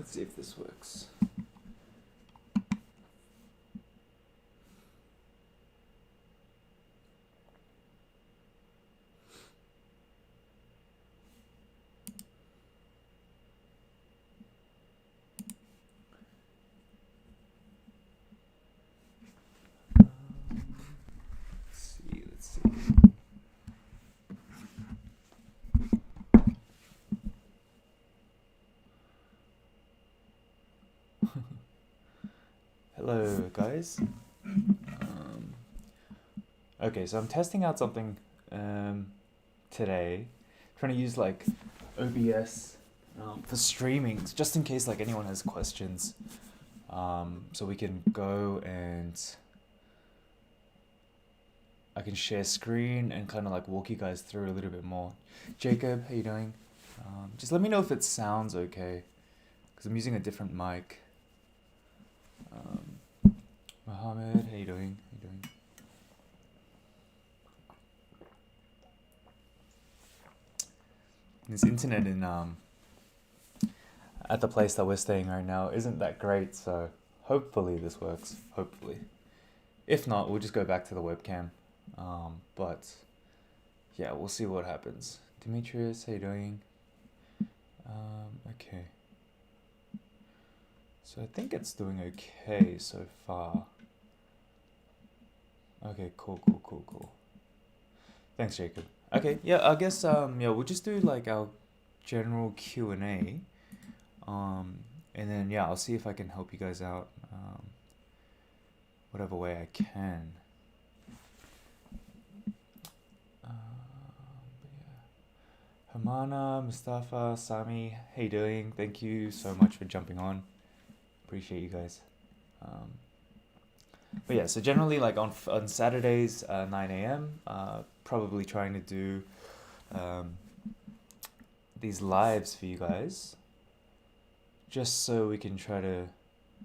Let's see if this works. Let's see. Hello, guys. Okay, so I'm testing out something today, trying to use like OBS for streaming, just in case like anyone has questions. So we can go and I can share screen and kind of like walk you guys through a little bit more. Jacob, how you doing? Just let me know if it sounds okay, because I'm using a different mic. Mohammed, how you doing? This internet in at the place that we're staying right now isn't that great, so hopefully this works. Hopefully. If not, we'll just go back to the webcam. But yeah, we'll see what happens. Demetrius, how you doing? Okay. So I think it's doing okay so far. Okay, cool. Thanks, Jacob. Okay, yeah, I guess yeah, we'll just do like our general Q&A. And then yeah, I'll see if I can help you guys out whatever way I can. But yeah. Hamana, Mustafa, Sami, how you doing? Thank you so much for jumping on. Appreciate you guys. But yeah, so generally like on Saturdays, 9 a.m, probably trying to do these lives for you guys, just so we can try to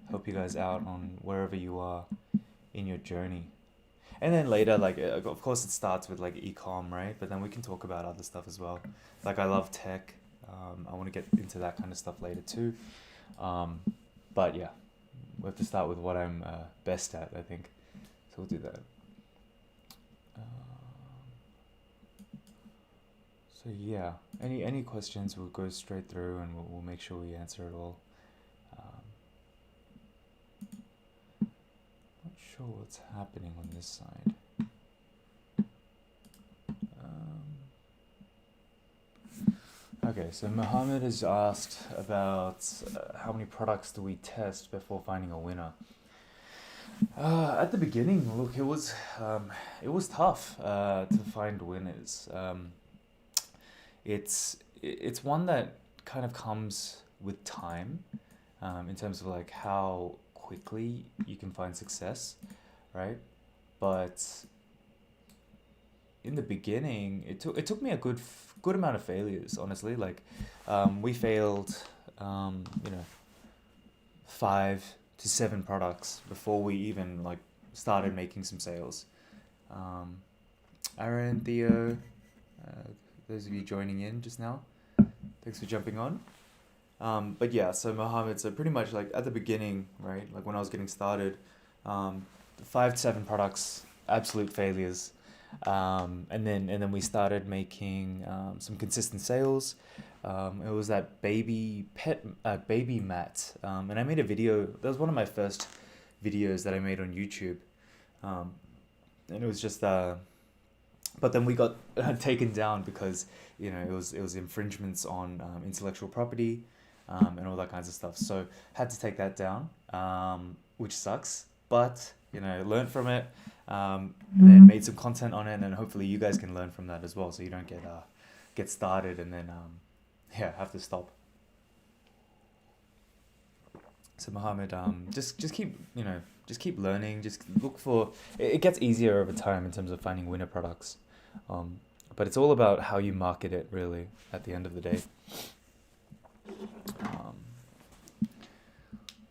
help you guys out on wherever you are in your journey. And then later, like, of course it starts with like ecom, right? But then we can talk about other stuff as well. Like I love tech. I want to get into that kind of stuff later too. But yeah, we have to start with what I'm best at, I think. So we'll do that. So yeah, any questions, we'll go straight through and we'll make sure we answer it all. Not sure what's happening on this side. Okay, so Mohammed has asked about how many products do we test before finding a winner. At the beginning, look, it was tough to find winners. It's one that kind of comes with time, in terms of like how quickly you can find success, right? But in the beginning, it took me a good amount of failures, honestly. Like, we failed, 5 to 7 products before we even like started making some sales. Aaron, Theo, those of you joining in just now, thanks for jumping on. But yeah, so Mohammed, so pretty much like at the beginning, right? Like when I was getting started, 5 to 7 products, absolute failures. And then we started making some consistent sales. It was that baby mat, and I made a video. That was one of my first videos that I made on YouTube, and it was just but then we got taken down because it was infringements on intellectual property, and all that kinds of stuff. So had to take that down, which sucks. But learned from it, and then made some content on it, and hopefully you guys can learn from that as well, so you don't get started and then have to stop. So Mohammed, just keep learning. Just look for it gets easier over time in terms of finding winner products, but it's all about how you market it, really, at the end of the day.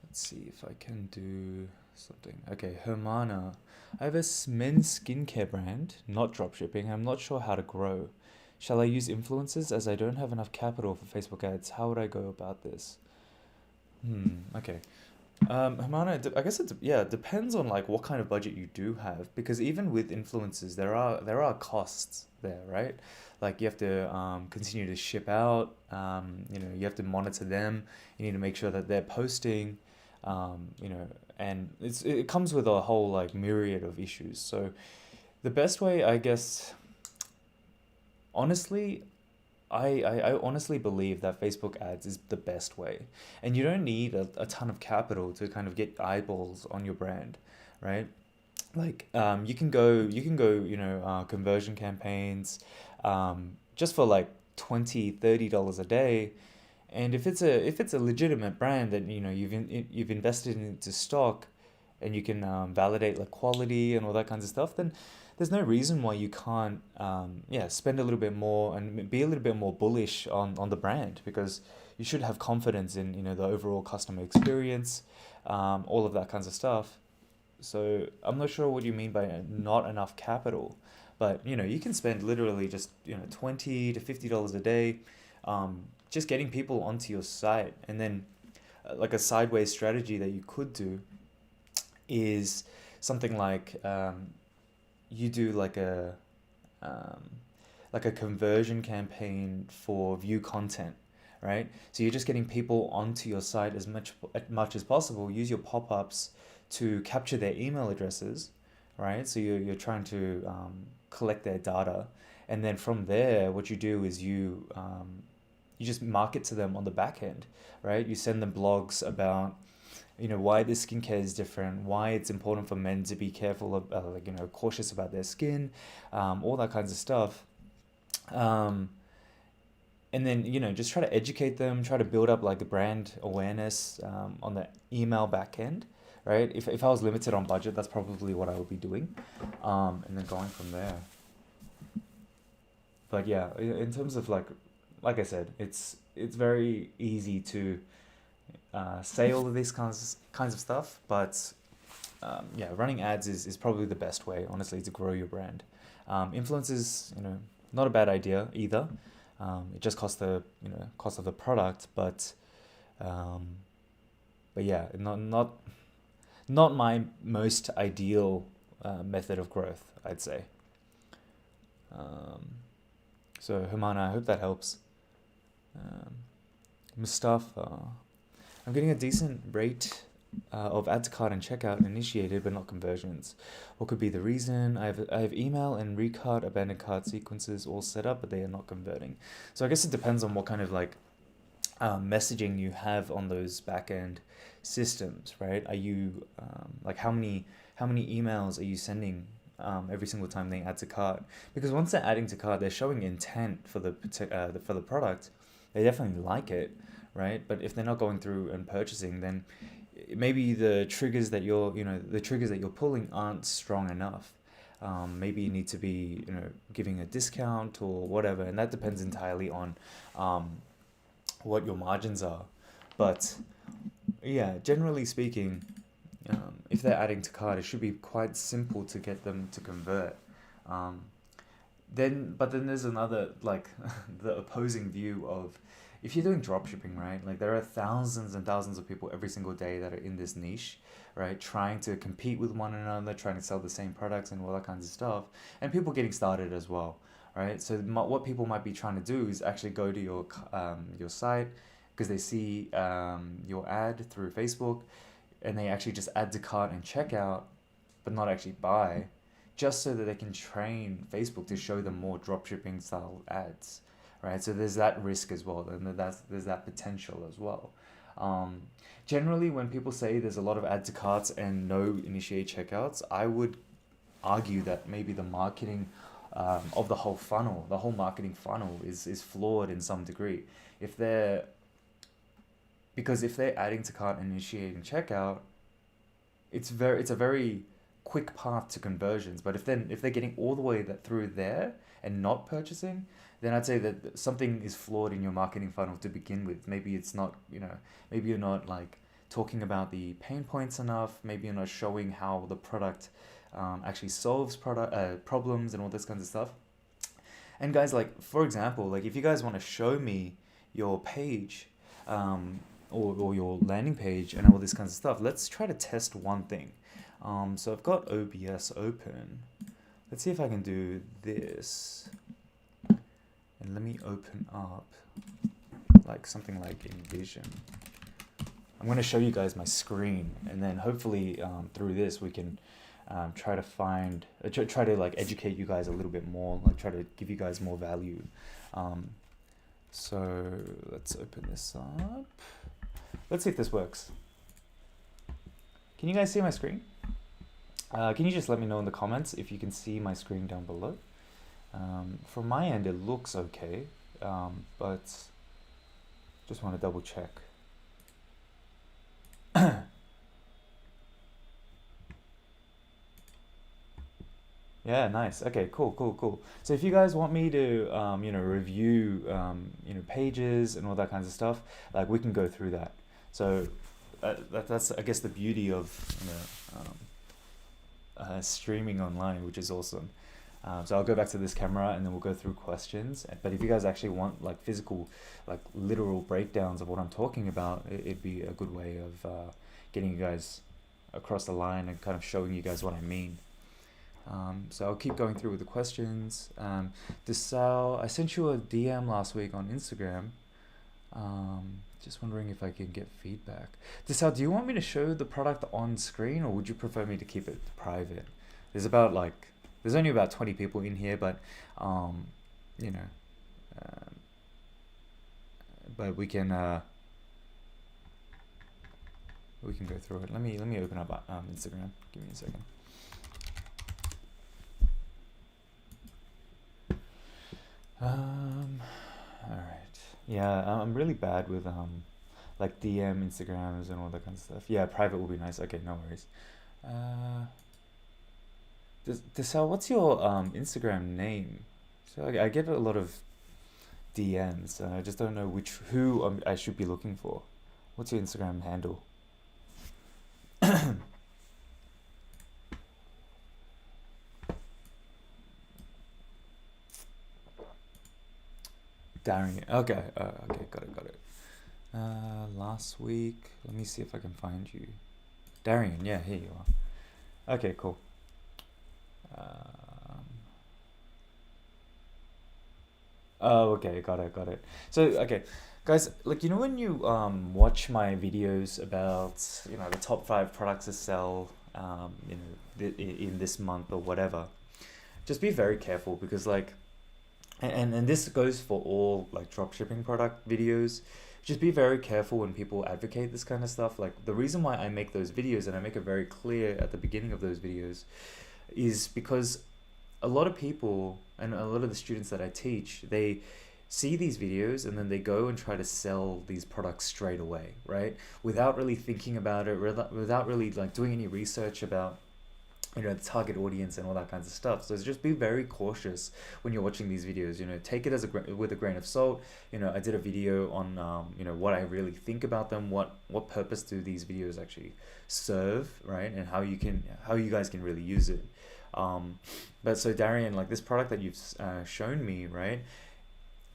Let's see if I can do something. Okay, Hermana. I have a men's skincare brand, not dropshipping. I'm not sure how to grow. Shall I use influencers as I don't have enough capital for Facebook ads? How would I go about this? Okay. Hermana, I guess it depends on like what kind of budget you do have, because even with influencers, there are costs there, right? Like you have to continue to ship out. You have to monitor them. You need to make sure that they're posting. And it comes with a whole like myriad of issues. So the best way, I guess, honestly, I honestly believe that Facebook ads is the best way. And you don't need a ton of capital to kind of get eyeballs on your brand, right? Like you can go conversion campaigns just for like 20 $30 a day. And if it's a legitimate brand that you've invested into stock, and you can validate like quality and all that kinds of stuff, then there's no reason why you can't spend a little bit more and be a little bit more bullish on the brand, because you should have confidence in the overall customer experience, all of that kinds of stuff. So I'm not sure what you mean by not enough capital, but you can spend literally just $20 to $50 a day, just getting people onto your site. And then like a sideways strategy that you could do is something like you do um, like a conversion campaign for view content, right? So you're just getting people onto your site as much as possible. Use your pop-ups to capture their email addresses, right? So you're trying to collect their data, and then from there, what you do is you just market to them on the back end, right? You send them blogs about why this skincare is different, why it's important for men to be careful of cautious about their skin, all that kinds of stuff. um, and then just try to educate them, try to build up like a brand awareness on the email back end, right? If I was limited on budget, that's probably what I would be doing, and then going from there. But yeah, in terms of like I said, it's very easy to say all of these kinds of stuff, but yeah, running ads is probably the best way, honestly, to grow your brand. Influencers, not a bad idea either. It just costs the cost of the product, um, but yeah, not my most ideal method of growth, I'd say. Um, so Humana, I hope that helps. Um, Mustafa, I'm getting a decent rate of add to cart and checkout initiated, but not conversions. What could be the reason? I have email and recart abandoned cart sequences all set up, but they are not converting. So I guess it depends on what kind of like messaging you have on those back end systems, right? Are you like how many emails are you sending every single time they add to cart? Because once they're adding to cart, they're showing intent for for the product. They definitely like it, right? But if they're not going through and purchasing, then maybe the triggers that you're pulling aren't strong enough. Maybe you need to be giving a discount or whatever, and that depends entirely on um, what your margins are. But yeah, generally speaking, if they're adding to cart, it should be quite simple to get them to convert. Um, but then there's another like the opposing view of, if you're doing drop shipping, right? Like there are thousands and thousands of people every single day that are in this niche, right? Trying to compete with one another, trying to sell the same products and all that kinds of stuff, and people getting started as well, right? So what people might be trying to do is actually go to your site, because they see your ad through Facebook, and they actually just add to cart and checkout, but not actually buy, just so that they can train Facebook to show them more dropshipping style ads, right? So there's that risk as well, and there's that potential as well. Um, Generally, when people say there's a lot of add to carts and no initiate checkouts, I would argue that maybe the marketing of the whole marketing funnel is flawed in some degree. If they're Because if they're adding to cart and initiating checkout, it's a very quick path to conversions. But if they're getting all the way that through there and not purchasing, then I'd say that something is flawed in your marketing funnel to begin with. Maybe it's not, maybe you're not like talking about the pain points enough. Maybe you're not showing how the product actually solves product problems and all this kinds of stuff. And guys, like for example, like if you guys want to show me your page, um, or your landing page and all this kinds of stuff, let's try to test one thing. So I've got OBS open. Let's see if I can do this. And let me open up like something like InVision. I'm going to show you guys my screen, and then hopefully through this we can try to like educate you guys a little bit more, like try to give you guys more value. So let's open this up. Let's see if this works. Can you guys see my screen? Can you just let me know in the comments if you can see my screen down below? From my end, it looks okay, but just want to double check. Yeah, nice. Okay, cool. So if you guys want me to, review, pages and all that kinds of stuff, like we can go through that. So that's, I guess, the beauty of, streaming online, which is awesome. So I'll go back to this camera and then we'll go through questions. But if you guys actually want like physical, like literal breakdowns of what I'm talking about, it'd be a good way of getting you guys across the line and kind of showing you guys what I mean. So I'll keep going through with the questions. Desal, I sent you a DM last week on Instagram. Just wondering if I can get feedback. Desal, do you want me to show the product on screen, or would you prefer me to keep it private? There's only about 20 people in here, but but we can go through it. Let me open up Instagram. Give me a second. All right. Yeah, I'm really bad with like DM Instagrams and all that kind of stuff. Yeah, private will be nice. Okay, no worries. Desal, what's your Instagram name? So I get a lot of DMs, and I just don't know who I should be looking for. What's your Instagram handle? Darian. Okay, got it. Last week, let me see if I can find you. Darian, yeah, here you are. Okay, cool. Okay, got it. So, okay, guys, like, when you watch my videos about, the top 5 products to sell, in this month or whatever, just be very careful, because like, and this goes for all like dropshipping product videos. Just be very careful when people advocate this kind of stuff. Like, the reason why I make those videos, and I make it very clear at the beginning of those videos, is because a lot of people and a lot of the students that I teach, they see these videos and then they go and try to sell these products straight away, right? Without really thinking about it, without really like doing any research about the target audience and all that kinds of stuff. So just be very cautious when you're watching these videos. Take it as with a grain of salt. I did a video on what I really think about them, what purpose do these videos actually serve, right? And how you guys can really use it. But so Darian, like this product that you've shown me, right?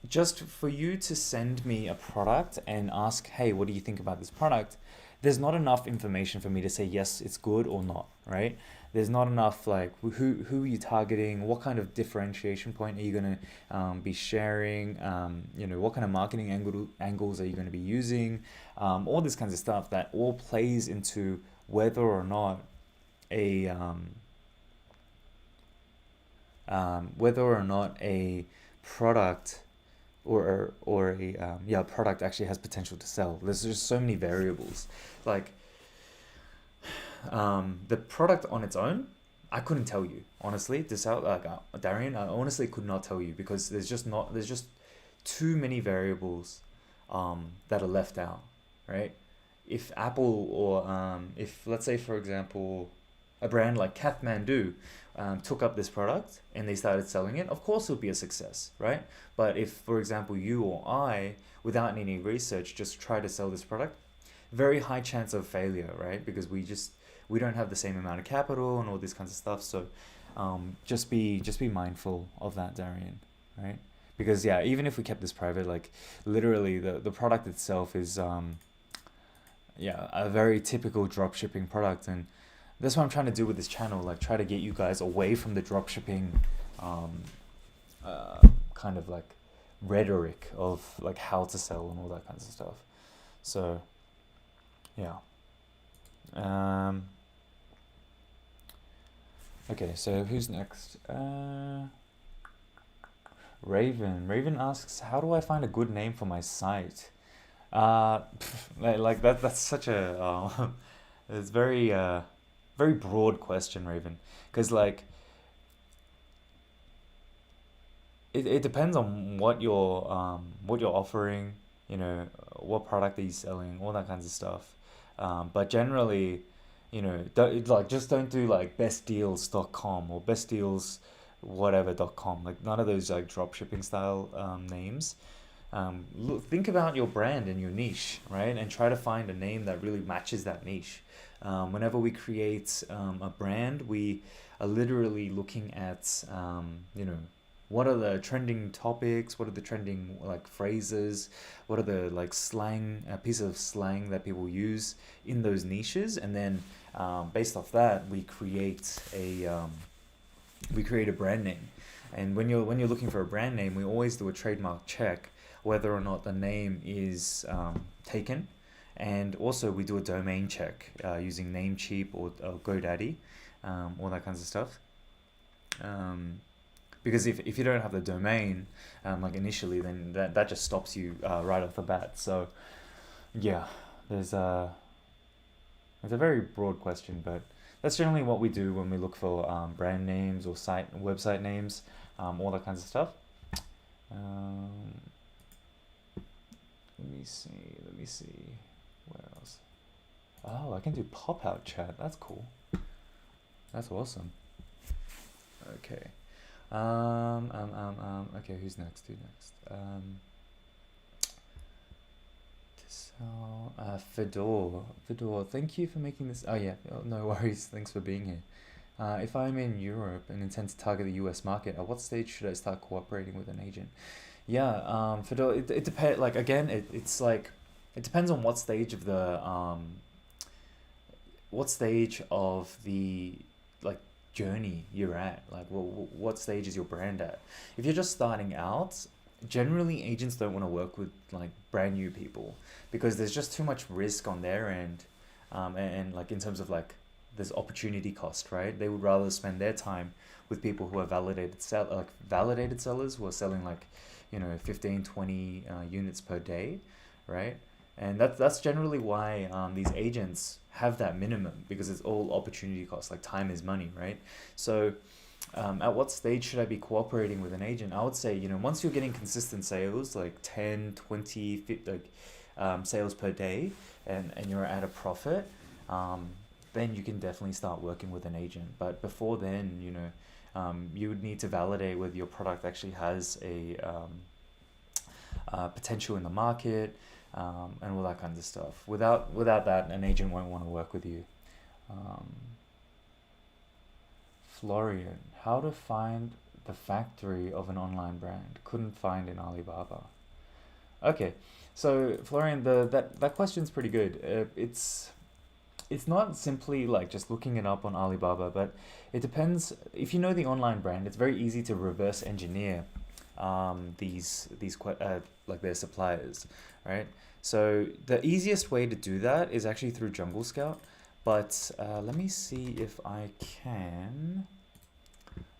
Just for you to send me a product and ask, hey, what do you think about this product? There's not enough information for me to say yes, it's good or not, right? There's not enough like who are you targeting, what kind of differentiation point are you going to be sharing, what kind of marketing angles are you going to be using, all this kinds of stuff that all plays into whether or not a product or a product actually has potential to sell. There's just so many variables. Like the product on its own, I couldn't tell you honestly. Darian, I honestly could not tell you, because there's just too many variables that are left out, right? If Apple or if, let's say for example, a brand like Kathmandu took up this product and they started selling it, of course it would be a success, right? But if, for example, you or I, without any research, just try to sell this product, very high chance of failure, right? Because we don't have the same amount of capital and all these kinds of stuff. So just be mindful of that, Darian, right? Because yeah, even if we kept this private, like literally the product itself is a very typical dropshipping product, and that's what I'm trying to do with this channel. Like, try to get you guys away from the dropshipping, um, uh, kind of like rhetoric of like how to sell and all that kinds of stuff. So yeah. Um, okay, so who's next? Raven. Raven asks, how do I find a good name for my site? Like that. That's such a it's very broad question, Raven. Because like it depends on what you're offering. You know, what product are you selling, all that kinds of stuff. But generally, just don't do like bestdeals.com or bestdeals whatever.com. Like none of those like drop shipping style names. Look, think about your brand and your niche, right? And try to find a name that really matches that niche. Whenever we create a brand, we are literally looking at, what are the trending topics? What are the trending like phrases? What are the like slang, pieces of slang that people use in those niches? And then based off that, we create a brand name. And when you're looking for a brand name, we always do a trademark check whether or not the name is taken, and also we do a domain check using Namecheap or GoDaddy, all that kinds of stuff. Because if you don't have the domain like initially, then that just stops you right off the bat. So yeah, it's a very broad question, but that's generally what we do when we look for brand names or website names, all that kinds of stuff. Um, let me see. Where else? Oh, I can do pop-out chat. That's cool. That's awesome. Okay. Okay, who's next? So, Fedor, thank you for making this. Oh yeah, no worries. Thanks for being here. If I'm in Europe and intend to target the US market, at what stage should I start cooperating with an agent? Yeah, Fedor, it depends. Like again, it's like it depends on what stage of the like journey you're at. Like, what stage is your brand at? If you're just starting out, generally agents don't want to work with like brand new people because there's just too much risk on their end, and like in terms of like there's opportunity cost, right? They would rather spend their time with people who are validated sellers who are selling like 15 20 units per day, right? And that's generally why these agents have that minimum, because it's all opportunity cost. Like time is money, right? So at what stage should I be cooperating with an agent? I would say, once you're getting consistent sales, like 10 20 50, sales per day, and you're at a profit, then you can definitely start working with an agent. But before then, you would need to validate whether your product actually has a potential in the market, and all that kinds of stuff. Without that, an agent won't want to work with you. Florian, how to find the factory of an online brand? Couldn't find in Alibaba. Okay, so Florian, that question's pretty good. It's not simply like just looking it up on Alibaba, but it depends. If you know the online brand, it's very easy to reverse engineer like their suppliers, right? So the easiest way to do that is actually through Jungle Scout. But let me see if I can.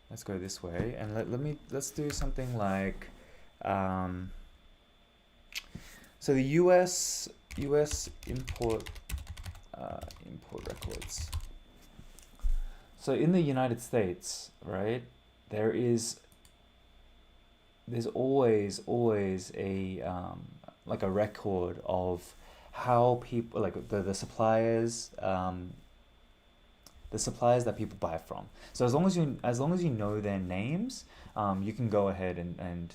Let's go this way, and let's do something like so the US import records. So in the United States, right, there's always a like a record of how people like the suppliers that people buy from. So as long as you know their names, you can go ahead and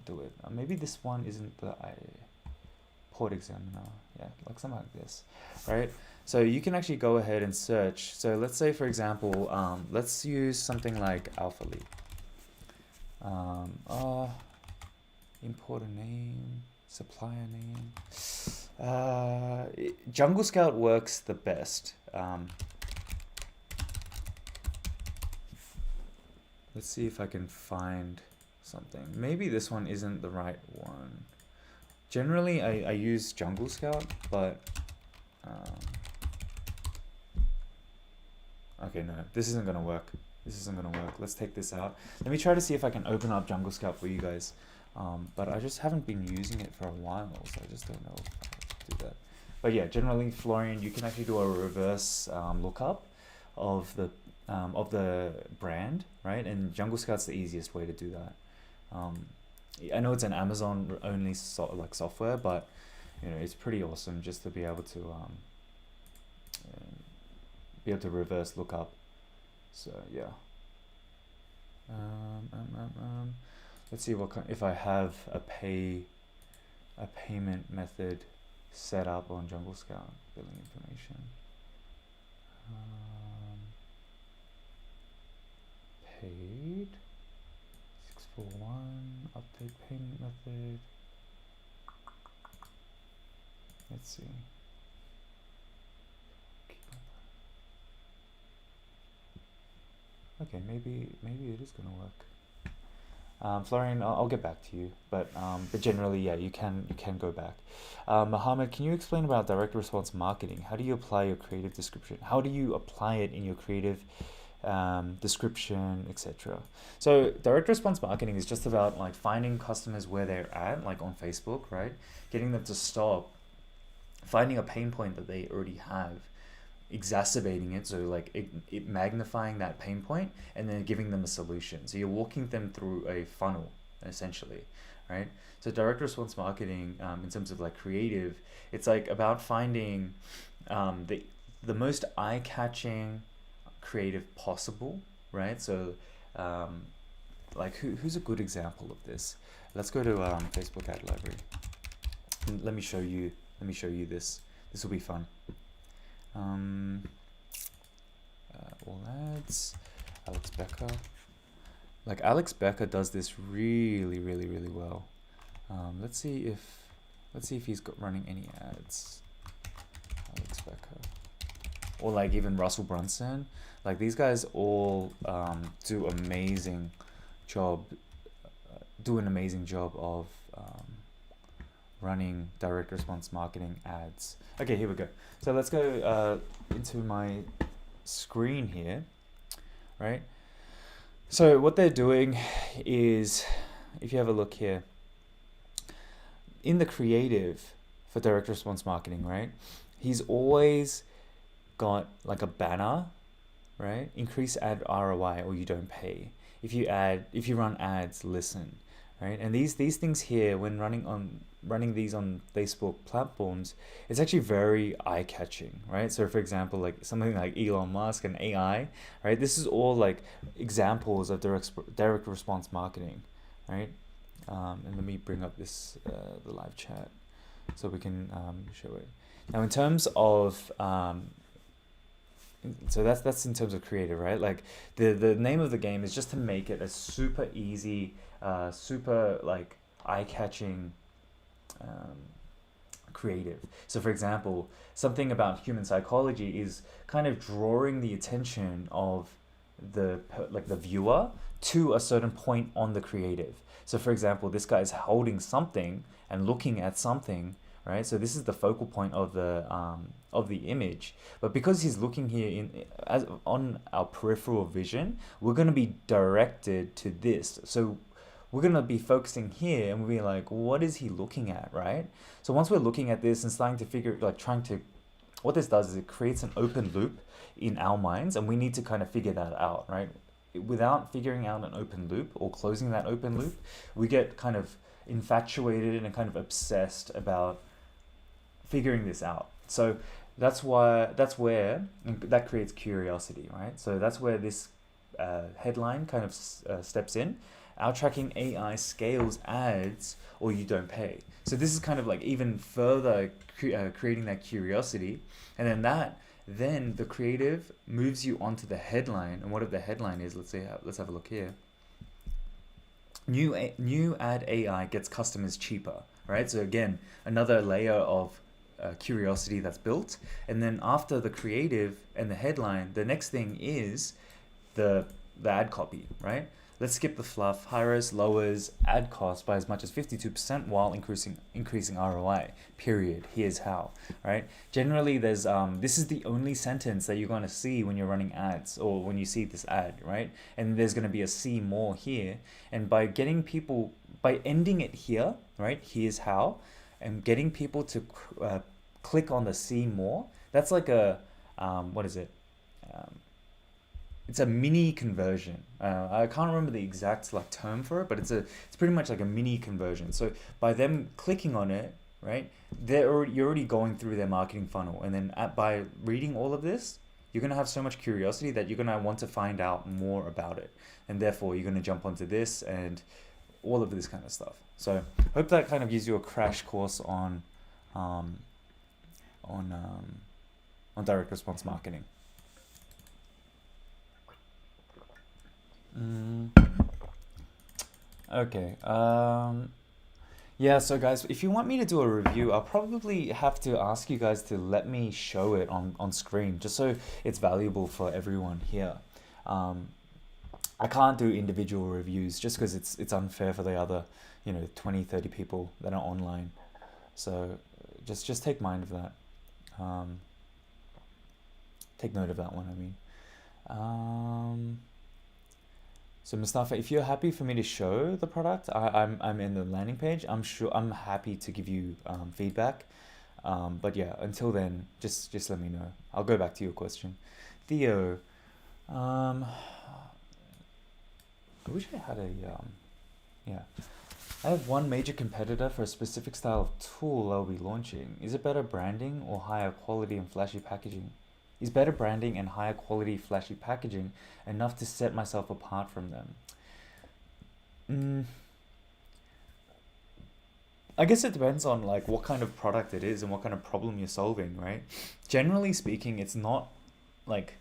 do it. Maybe this one isn't the port examiner. Yeah, like something like this, right? So you can actually go ahead and search. So let's say, for example, let's use something like AlphaLead. Import a name. Supplier name. Jungle Scout works the best. Let's see if I can find something. Maybe this one isn't the right one. Generally, I use Jungle Scout, but okay, no, this isn't gonna work. This isn't gonna work. Let's take this out. Let me try to see if I can open up Jungle Scout for you guys. But I just haven't been using it for a while, so I just don't know how to do that. But yeah, generally, Florian, you can actually do a reverse lookup of the brand, right? And Jungle Scout's the easiest way to do that. I know it's an Amazon only software, but it's pretty awesome just to be able to reverse look up. So yeah. Let's see if I have a payment method set up on Jungle Scout. Billing information. Paid 641 update payment method. Let's see. Okay, maybe it is gonna work. Florian, I'll get back to you, but generally, yeah, you can go back. Mohammed, can you explain about direct response marketing? How do you apply your creative description? How do you apply it in your creative description, etc.? So direct response marketing is just about like finding customers where they're at, like on Facebook, right? Getting them to stop, finding a pain point that they already have, exacerbating it, so like it magnifying that pain point, and then giving them a solution. So you're walking them through a funnel, essentially, right? So direct response marketing, in terms of like creative, it's like about finding the most eye-catching creative possible, right? So like who's a good example of this? Let's go to Facebook ad library. And let me show you this. This will be fun. All ads, Alex Becker. Like Alex Becker does this really well. Let's see if he's running any ads. Alex Becker, or like even Russell Brunson. Like these guys all do an amazing job of running direct response marketing ads. Okay, here we go. So let's go into my screen here, right? So what they're doing is, if you have a look here, in the creative for direct response marketing, right? He's always got like a banner, right? Increase ad ROI or you don't pay. If you run ads, listen, right? And these things here, when running these on Facebook platforms, it's actually very eye-catching, right? So for example, like something like Elon Musk and AI, right? This is all like examples of direct response marketing, right? And let me bring up this the live chat so we can show it. Now in terms of so that's in terms of creative, right? Like the name of the game is just to make it a super easy, super like eye-catching creative. So for example, something about human psychology is kind of drawing the attention of the viewer to a certain point on the creative. So for example, this guy is holding something and looking at something, right? So this is the focal point of the image, but because he's looking here on our peripheral vision, we're going to be directed to this. So we're going to be focusing here and we'll be like, what is he looking at, right? So once we're looking at this and starting to what this does is it creates an open loop in our minds, and we need to kind of figure that out, right? Without figuring out an open loop or closing that open loop, we get kind of infatuated and kind of obsessed about figuring this out. So that's where that creates curiosity, right? So that's where this headline kind of steps in. Our tracking AI scales ads or you don't pay. So this is kind of like even further creating that curiosity, and then the creative moves you onto the headline. And what if the headline is, let's have a look here. New ad AI gets customers cheaper, right? So again, another layer of curiosity that's built. And then after the creative and the headline, the next thing is the ad copy, right? Let's skip the fluff. High-res lowers ad cost by as much as 52% while increasing ROI. Period. Here's how, right? Generally, there's this is the only sentence that you're going to see when you're running ads or when you see this ad, right? And there's going to be a see more here. And by ending it here, right? Here's how, and getting people to click on the see more. That's like a what is it? It's a mini conversion. I can't remember the exact like term for it, but it's pretty much like a mini conversion. So by them clicking on it, right, you're already going through their marketing funnel, and then by reading all of this, you're gonna have so much curiosity that you're gonna want to find out more about it, and therefore you're gonna jump onto this and all of this kind of stuff. So hope that kind of gives you a crash course on direct response marketing. Okay. Yeah, so guys, if you want me to do a review, I'll probably have to ask you guys to let me show it on screen, just so it's valuable for everyone here. I can't do individual reviews just because it's unfair for the other, 20, 30 people that are online. So just take mind of that. Take note of that one, I mean. So Mustafa, if you're happy for me to show the product, I'm in the landing page. I'm happy to give you feedback. But yeah, until then, just let me know. I'll go back to your question. Theo, I wish I had yeah. I have one major competitor for a specific style of tool I'll be launching. Is it better branding or higher quality and flashy packaging? Is better branding and higher quality flashy packaging enough to set myself apart from them? I guess it depends on like what kind of product it is and what kind of problem you're solving, right? Generally speaking, it's not like,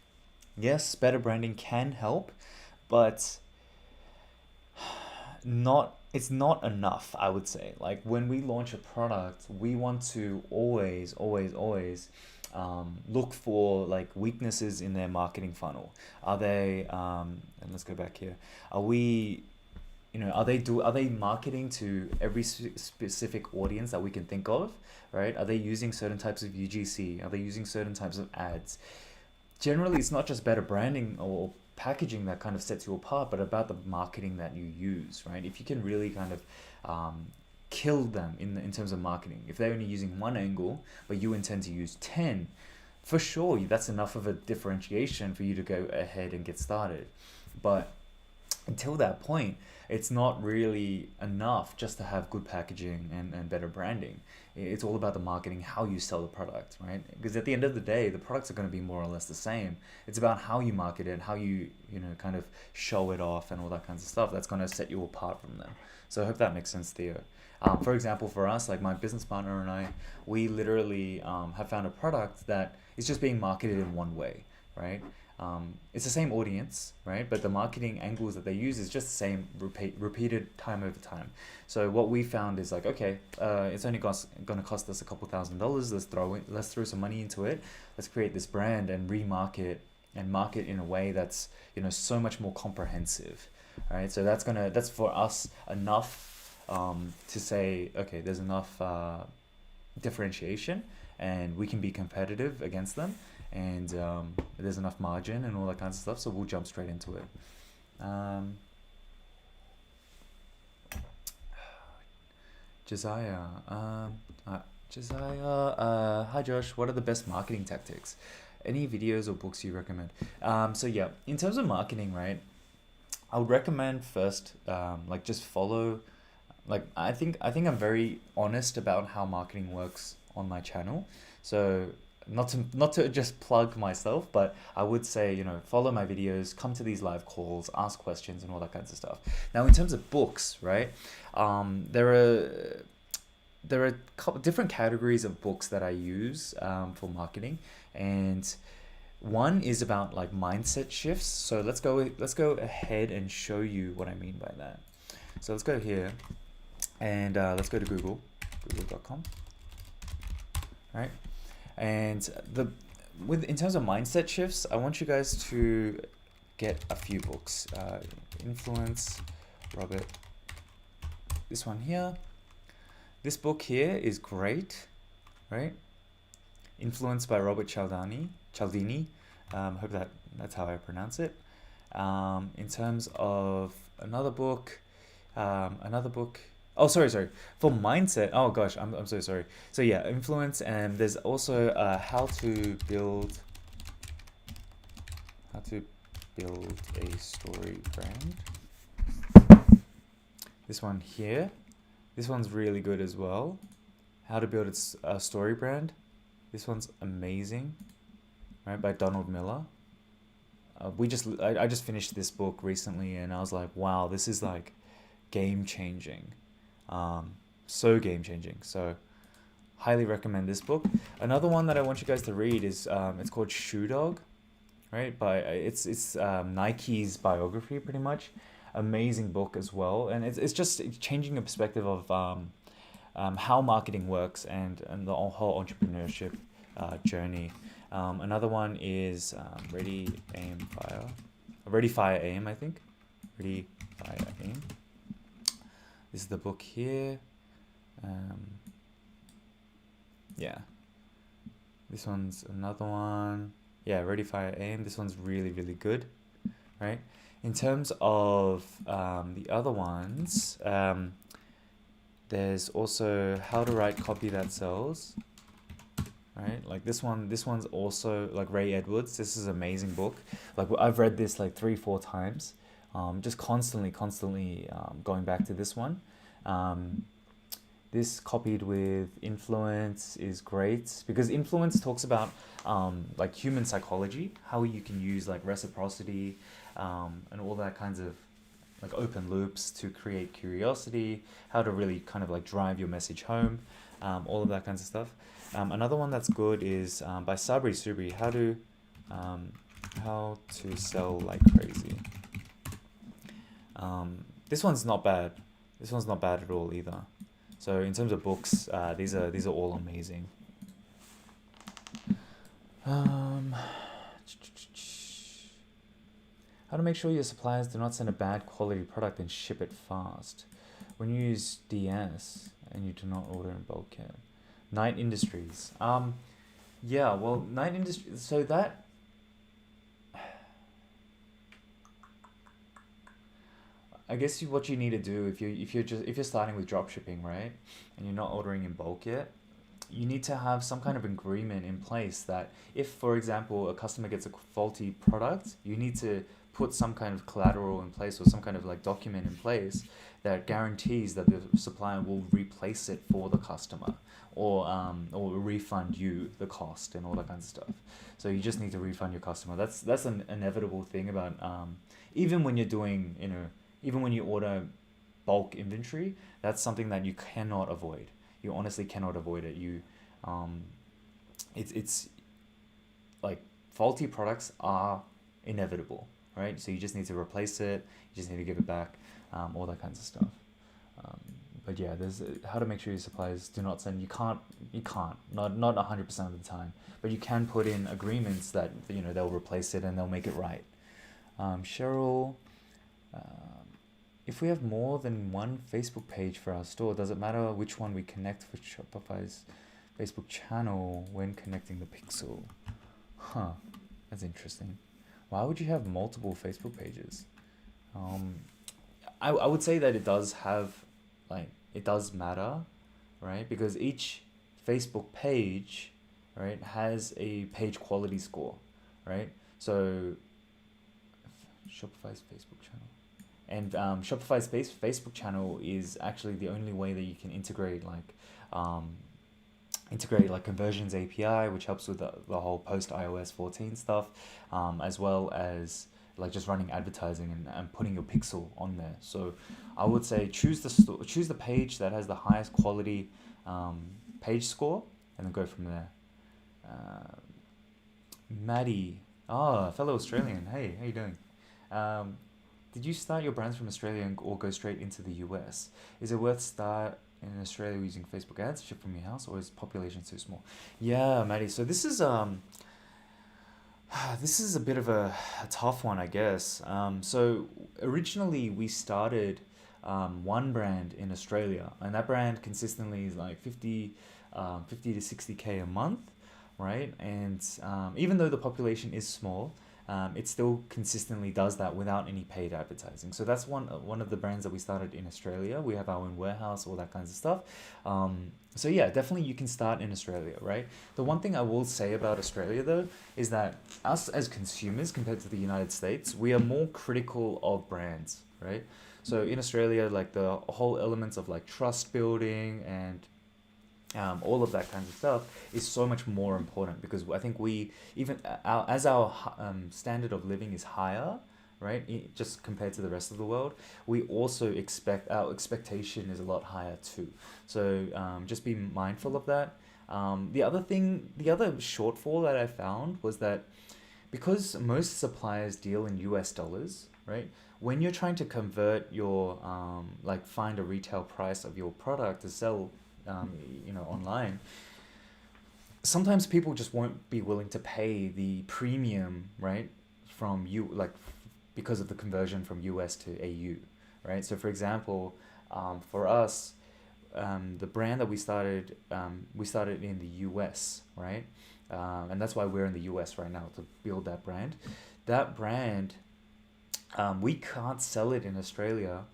yes, better branding can help, but it's not enough, I would say. Like when we launch a product, we want to always look for like weaknesses in their marketing funnel. Are they and let's go back here. Are they marketing to every specific audience that we can think of, right? Are they using certain types of UGC? Are they using certain types of ads? Generally, it's not just better branding or packaging that kind of sets you apart, but about the marketing that you use, right? If you can really kind of kill them in terms of marketing. If they're only using one angle, but you intend to use 10, for sure, that's enough of a differentiation for you to go ahead and get started. But until that point, it's not really enough just to have good packaging and better branding. It's all about the marketing, how you sell the product, right? Because at the end of the day, the products are going to be more or less the same. It's about how you market it, how you kind of show it off and all that kinds of stuff that's going to set you apart from them. So I hope that makes sense, Theo. For example, for us, like my business partner and I, we literally have found a product that is just being marketed in one way, right? It's the same audience, right? But the marketing angles that they use is just the same, repeated time over time. So what we found is like, okay, it's only going to cost us a couple $1,000s. Let's throw some money into it. Let's create this brand and remarket and market in a way that's so much more comprehensive, right? So that's for us enough to say, okay, there's enough differentiation and we can be competitive against them, and there's enough margin and all that kinds of stuff, so we'll jump straight into it. Josiah, hi Josh, what are the best marketing tactics? Any videos or books you recommend? So yeah, in terms of marketing, right, I would recommend first, like just follow, like I think I'm very honest about how marketing works on my channel. So not to just plug myself, but I would say, follow my videos, come to these live calls, ask questions and all that kinds of stuff. Now, in terms of books, right, there are a couple different categories of books that I use for marketing, and one is about like mindset shifts. So let's go ahead and show you what I mean by that. So let's go here and let's go to Google. google.com, right? And in terms of mindset shifts, I want you guys to get a few books. Influence, Robert. This one here. This book here is great, right? Influence by Robert Cialdini. Hope that's how I pronounce it. In terms of another book. Oh, sorry. For mindset. Oh gosh, I'm so sorry. So yeah, influence, and there's also how to build a story brand. This one here. This one's really good as well. How to build a story brand. This one's amazing, right? By Donald Miller. I just finished this book recently, and I was like, wow, this is like game changing. So game changing. So highly recommend this book. Another one that I want you guys to read is it's called Shoe Dog, right? It's Nike's biography pretty much. Amazing book as well, and it's just changing the perspective of how marketing works and the whole entrepreneurship journey. Another one is Ready Fire Aim, I think. Ready Fire Aim. This is the book here. Yeah. This one's another one. Yeah, Ready Fire Aim. This one's really, really good, right? In terms of the other ones, there's also How to Write Copy That Sells, right? Like this one's also like Ray Edwards. This is an amazing book. Like I've read this like 3-4 times, just constantly going back to this one. This Copied with Influence is great because Influence talks about like human psychology, how you can use like reciprocity and all that kinds of like open loops to create curiosity, how to really kind of like drive your message home, all of that kinds of stuff. Another one that's good is by Sabri Subri, how to sell like crazy. This one's not bad. This one's not bad at all either. So in terms of books, these are all amazing. How to make sure your suppliers do not send a bad quality product and ship it fast. When you use DS and you do not order in bulk yet. Night Industries. Yeah, well, Night Industries. So that. I guess what you need to do if you're starting with dropshipping, right, and you're not ordering in bulk yet, you need to have some kind of agreement in place that if, for example, a customer gets a faulty product, you need to put some kind of collateral in place or some kind of like document in place that guarantees that the supplier will replace it for the customer or refund you the cost and all that kind of stuff. So you just need to refund your customer. That's an inevitable thing about even when you're doing, even when you order bulk inventory, that's something that you cannot avoid. You honestly cannot avoid it. It's like faulty products are inevitable, right? So you just need to replace it. You just need to give it back, all that kinds of stuff. But yeah, there's how to make sure your suppliers do not send. You can't, not 100% of the time, but you can put in agreements that they'll replace it and they'll make it right. Cheryl. If we have more than one Facebook page for our store, does it matter which one we connect for Shopify's Facebook channel when connecting the pixel? Huh, that's interesting. Why would you have multiple Facebook pages? I would say that it does matter, right? Because each Facebook page, right, has a page quality score, right? So Shopify's Facebook channel. And Shopify's Facebook channel is actually the only way that you can integrate Conversions API, which helps with the whole post iOS 14 stuff, as well as like just running advertising and putting your pixel on there. So I would say choose the page that has the highest quality page score, and then go from there. Maddie, fellow Australian. Hey, how you doing? Did you start your brands from Australia or go straight into the US? Is it worth in Australia using Facebook ads ship from your house, or is population too small? Yeah, Maddie. So this is this is a bit of a tough one, I guess. So originally we started one brand in Australia, and that brand consistently is like 50 to 60K a month, right? And even though the population is small, it still consistently does that without any paid advertising. So that's one of the brands that we started in Australia. We have our own warehouse, all that kinds of stuff. So yeah, definitely you can start in Australia, right? The one thing I will say about Australia though is that us as consumers compared to the United States, we are more critical of brands, right? So in Australia, like the whole elements of like trust building and all of that kinds of stuff is so much more important because I think we even as our standard of living is higher, right? Just compared to the rest of the world, we also expect our expectation is a lot higher too. So just be mindful of that. The other shortfall that I found was that because most suppliers deal in US dollars, right? When you're trying to convert your like find a retail price of your product to sell um, online, sometimes people just won't be willing to pay the premium, right? From you like because of the conversion from US to AU, right? So for example, for us, the brand that we started in the US, right? And that's why we're in the US right now to build that brand. That brand, we can't sell it in Australia,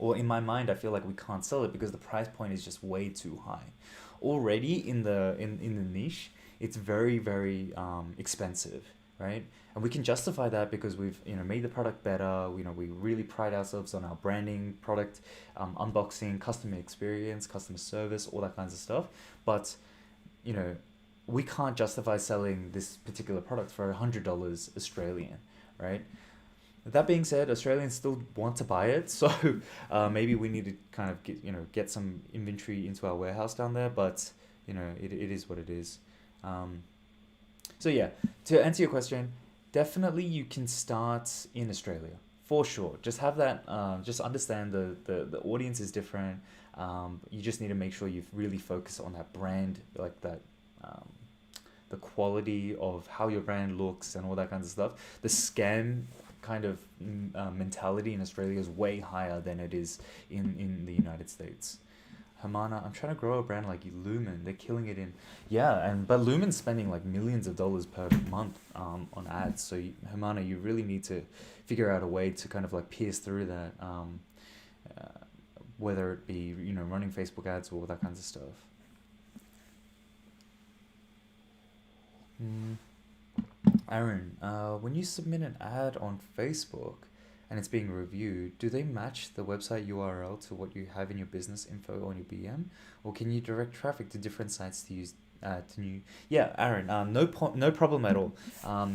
or in my mind, I feel like we can't sell it because the price point is just way too high. Already in the niche, it's very expensive, right? And we can justify that because we've made the product better. We really pride ourselves on our branding, product, unboxing, customer experience, customer service, all that kinds of stuff. But you know, we can't justify selling this particular product for $100 Australian, right? That being said, Australians still want to buy it, so maybe we need to kind of get some inventory into our warehouse down there. But it is what it is. Um, so yeah, to answer your question, definitely you can start in Australia for sure. Just have that. Just understand the audience is different. You just need to make sure you really focus on that brand, like that. Um, the quality of how your brand looks and all that kinds of stuff. The scam kind of mentality in Australia is way higher than it is in the United States. Humana, I'm trying to grow a brand like Lumen. They're killing it in, yeah, but Lumen's spending like millions of dollars per month on ads. So Humana, you really need to figure out a way to kind of like pierce through that, uh, whether it be running Facebook ads or all that kinds of stuff. Mm. Aaron, when you submit an ad on Facebook and it's being reviewed, do they match the website URL to what you have in your business info on your BM, or can you direct traffic to different sites to use to new? Yeah, Aaron, no problem at all.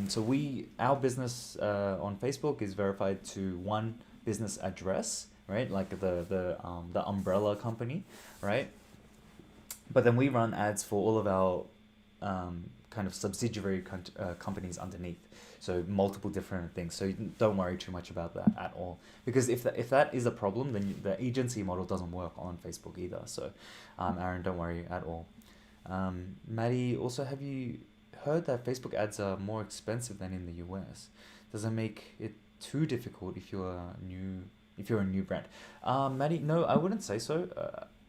So our business on Facebook is verified to one business address, right? Like the umbrella company, right? But then we run ads for all of our kind of subsidiary companies underneath. So multiple different things. So don't worry too much about that at all. Because if that is a problem, then the agency model doesn't work on Facebook either. So, Aaron, don't worry at all. Maddie, also, have you heard that Facebook ads are more expensive than in the US? Does that make it too difficult if you're a new brand? Maddie, no, I wouldn't say so.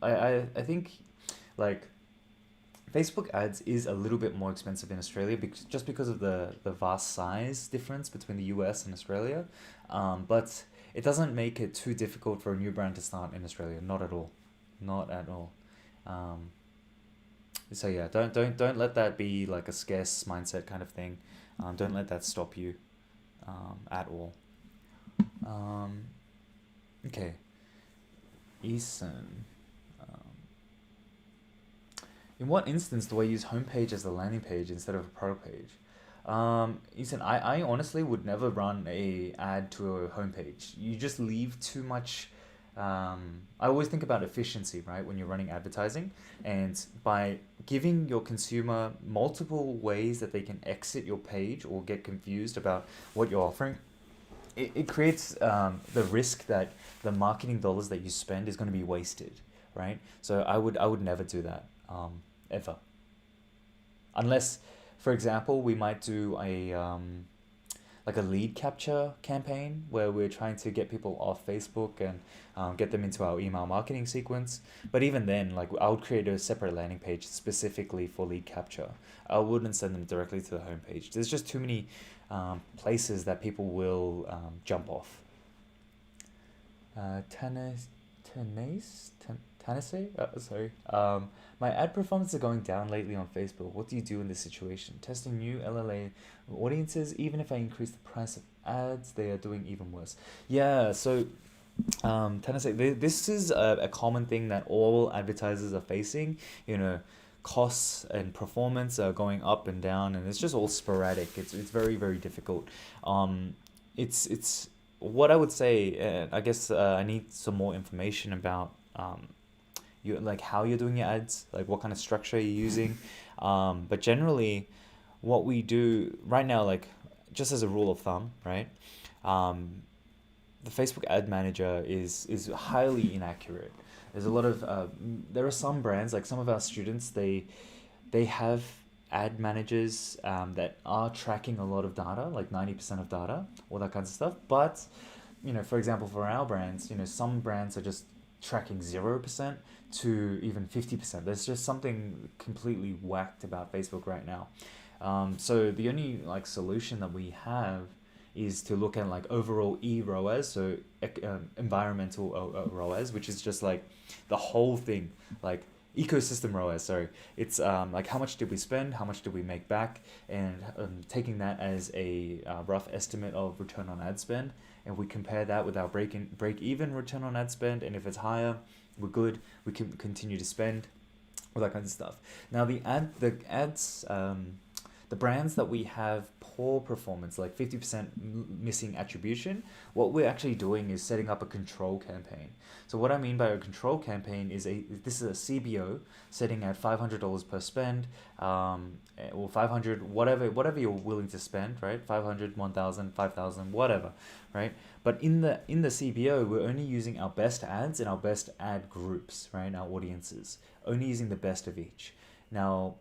I think like Facebook ads is a little bit more expensive in Australia just because of the vast size difference between the US and Australia. But it doesn't make it too difficult for a new brand to start in Australia. Not at all. Not at all. Um, so yeah, don't let that be like a scarce mindset kind of thing. Don't let that stop you at all. Um, okay. Eason. In what instance do I use homepage as the landing page instead of a product page? Ethan, I honestly would never run a ad to a homepage. You just leave too much. I always think about efficiency, right? When you're running advertising, and by giving your consumer multiple ways that they can exit your page or get confused about what you're offering, it creates the risk that the marketing dollars that you spend is going to be wasted, right? So I would never do that, ever, unless, for example, we might do a like a lead capture campaign where we're trying to get people off Facebook and get them into our email marketing sequence. But even then, like I would create a separate landing page specifically for lead capture. I wouldn't send them directly to the homepage. There's just too many places that people will jump off. Tennis, Tennessee? Sorry. My ad performance are going down lately on Facebook. What do you do in this situation? Testing new LLA audiences. Even if I increase the price of ads, they are doing even worse. Yeah, so Tennessee, this is a common thing that all advertisers are facing. You know, costs and performance are going up and down, and it's just all sporadic. It's very, very difficult. It's what I would say. I guess I need some more information about you, like how you're doing your ads, like what kind of structure you're using. But generally, what we do right now, like just as a rule of thumb, right? Um, the Facebook ad manager is highly inaccurate. There's a lot of there are some brands, like some of our students, they have ad managers that are tracking a lot of data, like 90% of data, all that kinds of stuff. But for example, for our brands, some brands are just tracking 0% to even 50%. There's just something completely whacked about Facebook right now. So the only like solution that we have is to look at like overall ROAS, so environmental ROAS, which is just like the whole thing, like ecosystem ROAS. Sorry, it's like how much did we spend, how much did we make back, and taking that as a rough estimate of return on ad spend, and we compare that with our break even return on ad spend, and if it's higher, we're good. We can continue to spend, all that kind of stuff. Now the ads. The brands that we have poor performance, like 50% missing attribution, what we're actually doing is setting up a control campaign. So what I mean by a control campaign is this is a CBO setting at $500 per spend, or 500, whatever you're willing to spend, right? 500, 1,000, 5,000, whatever, right? But in the CBO, we're only using our best ads and our best ad groups, right? Our audiences, only using the best of each. Now,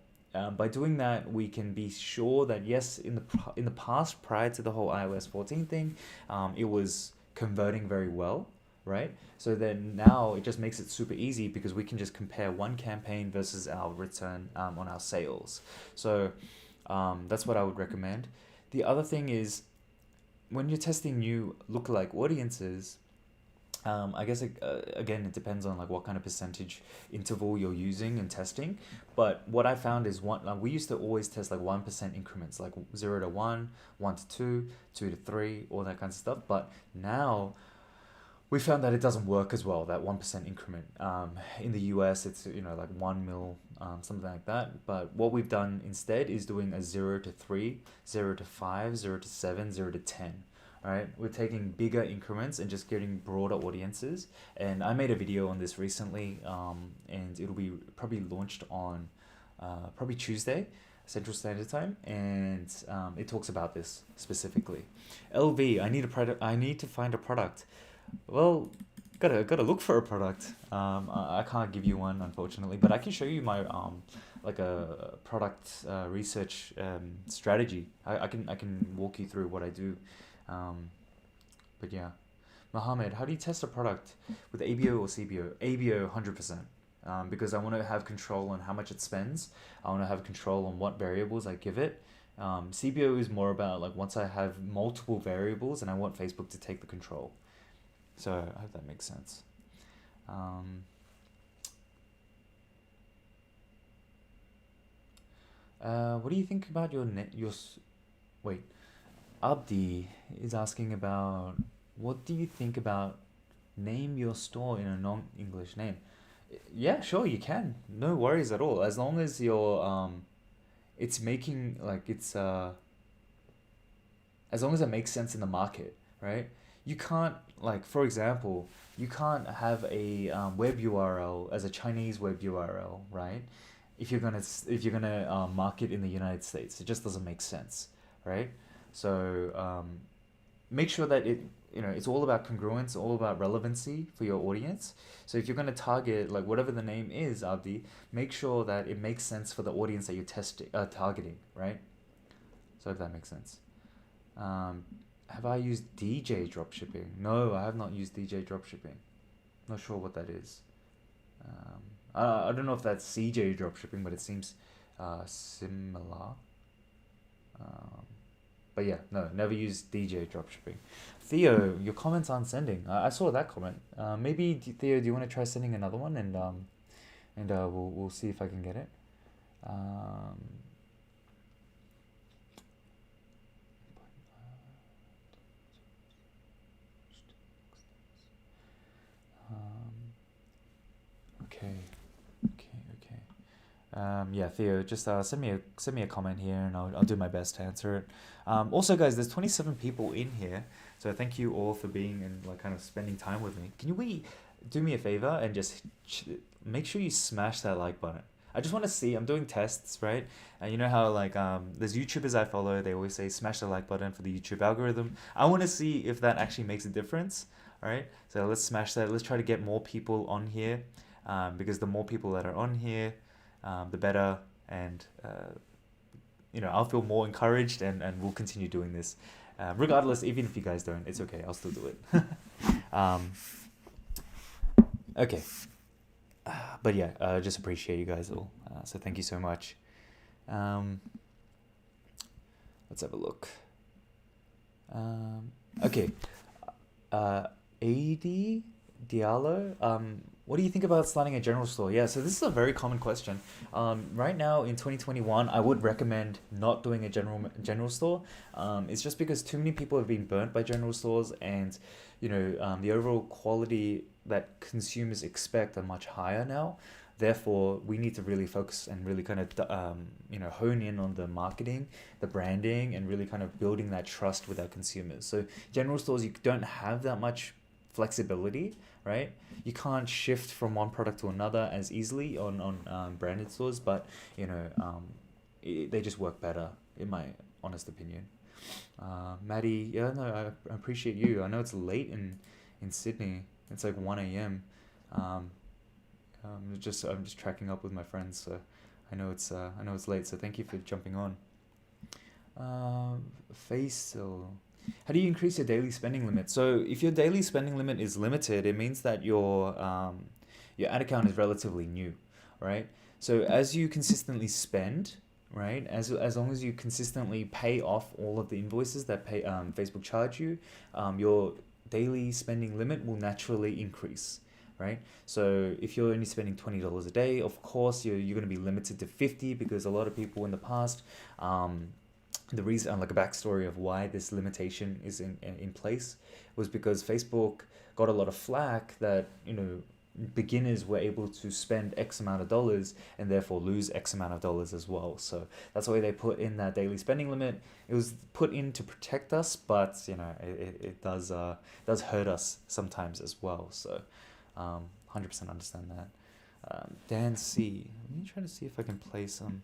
by doing that, we can be sure that yes, in the past, prior to the whole iOS 14 thing, it was converting very well, right? So then now it just makes it super easy because we can just compare one campaign versus our return on our sales. So that's what I would recommend. The other thing is when you're testing new lookalike audiences, I guess again it depends on like what kind of percentage interval you're using and testing. But what I found is we used to always test like 1% increments, like 0 to 1, 1 to 2, 2 to 3, all that kind of stuff. But now we found that it doesn't work as well, that 1% increment. In the US, it's like 1 mil, something like that. But what we've done instead is doing a 0 to 3, 0 to 5, 0 to 7, 0 to 10. Right, we're taking bigger increments and just getting broader audiences. And I made a video on this recently, and it'll be probably launched on probably Tuesday, Central Standard Time, and it talks about this specifically. LV, I need to find a product. Well, gotta look for a product. I can't give you one unfortunately, but I can show you my like a product research strategy. I can walk you through what I do. But yeah, Mohammed, how do you test a product with ABO or CBO? ABO 100%, because I want to have control on how much it spends. I want to have control on what variables I give it. CBO is more about like once I have multiple variables and I want Facebook to take the control. So I hope that makes sense. What do you think about wait, Abdi is asking about what do you think about name your store in a non-English name? Yeah, sure, you can. No worries at all. As long as it's making like as long as it makes sense in the market, right? You can't like, for example, you can't have a web URL as a Chinese web URL, right? If you're gonna market in the United States, it just doesn't make sense, right? So make sure that it's all about congruence, all about relevancy for your audience. So if you're going to target like whatever the name is, Abdi, make sure that it makes sense for the audience that you're targeting, right? So if that makes sense. Have I used DJ dropshipping? No, I have not used DJ dropshipping. Not sure what that is. I don't know if that's CJ dropshipping, but it seems similar. But yeah, no, never used DJ dropshipping. Theo, your comments aren't sending. I saw that comment. Maybe Theo, do you want to try sending another one, and we'll see if I can get it. Um, okay, okay. Yeah, Theo, just send me a comment here, and I'll do my best to answer it. Also, guys, there's 27 people in here, so thank you all for being and like kind of spending time with me. Can we do me a favor and just make sure you smash that like button? I just want to see. I'm doing tests, right? And you know how like there's YouTubers I follow. They always say smash the like button for the YouTube algorithm. I want to see if that actually makes a difference. All right. So let's smash that. Let's try to get more people on here, because the more people that are on here, the better. And I'll feel more encouraged, and we'll continue doing this. Regardless, even if you guys don't, it's okay. I'll still do it. Okay. But yeah, just appreciate you guys all. So thank you so much. Let's have a look. Okay. AD Diallo, what do you think about starting a general store? Yeah, so this is a very common question. Right now in 2021, I would recommend not doing a general store. It's just because too many people have been burnt by general stores, and the overall quality that consumers expect are much higher now. Therefore, we need to really focus and really kind of hone in on the marketing, the branding, and really kind of building that trust with our consumers. So general stores, you don't have that much flexibility, right? You can't shift from one product to another as easily on branded stores, but they just work better, in my honest opinion. Maddie, yeah, no, I appreciate you. I know it's late in Sydney. It's like 1 a.m. I'm just tracking up with my friends, so I know it's late. So thank you for jumping on. Faisal, how do you increase your daily spending limit? So if your daily spending limit is limited, it means that your ad account is relatively new, right? So as you consistently spend, right, as long as you consistently pay off all of the invoices that Facebook charge you, your daily spending limit will naturally increase, right? So if you're only spending $20 a day, of course you're going to be limited to 50, because a lot of people in the past, the reason, like a backstory of why this limitation is in place, was because Facebook got a lot of flack that beginners were able to spend X amount of dollars and therefore lose X amount of dollars as well. So that's why they put in that daily spending limit. It was put in to protect us, but it does hurt us sometimes as well. So 100% understand that. Dan C, let me try to see if I can play some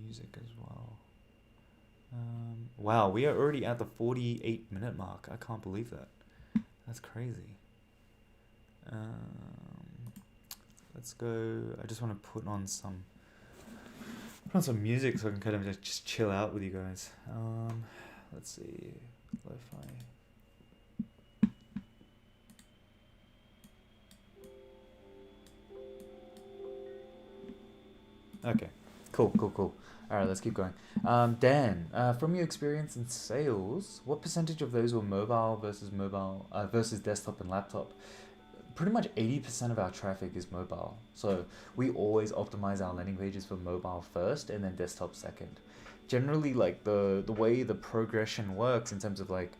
music as well. Wow, we are already at the 48-minute mark. I can't believe that. That's crazy. Let's go. I just want to put on some music so I can kind of just chill out with you guys. Let's see. Lo-fi. Okay. Cool. All right, let's keep going. Dan, from your experience in sales, what percentage of those were mobile versus desktop and laptop? Pretty much 80% of our traffic is mobile. So we always optimize our landing pages for mobile first and then desktop second. Generally, like the way the progression works in terms of like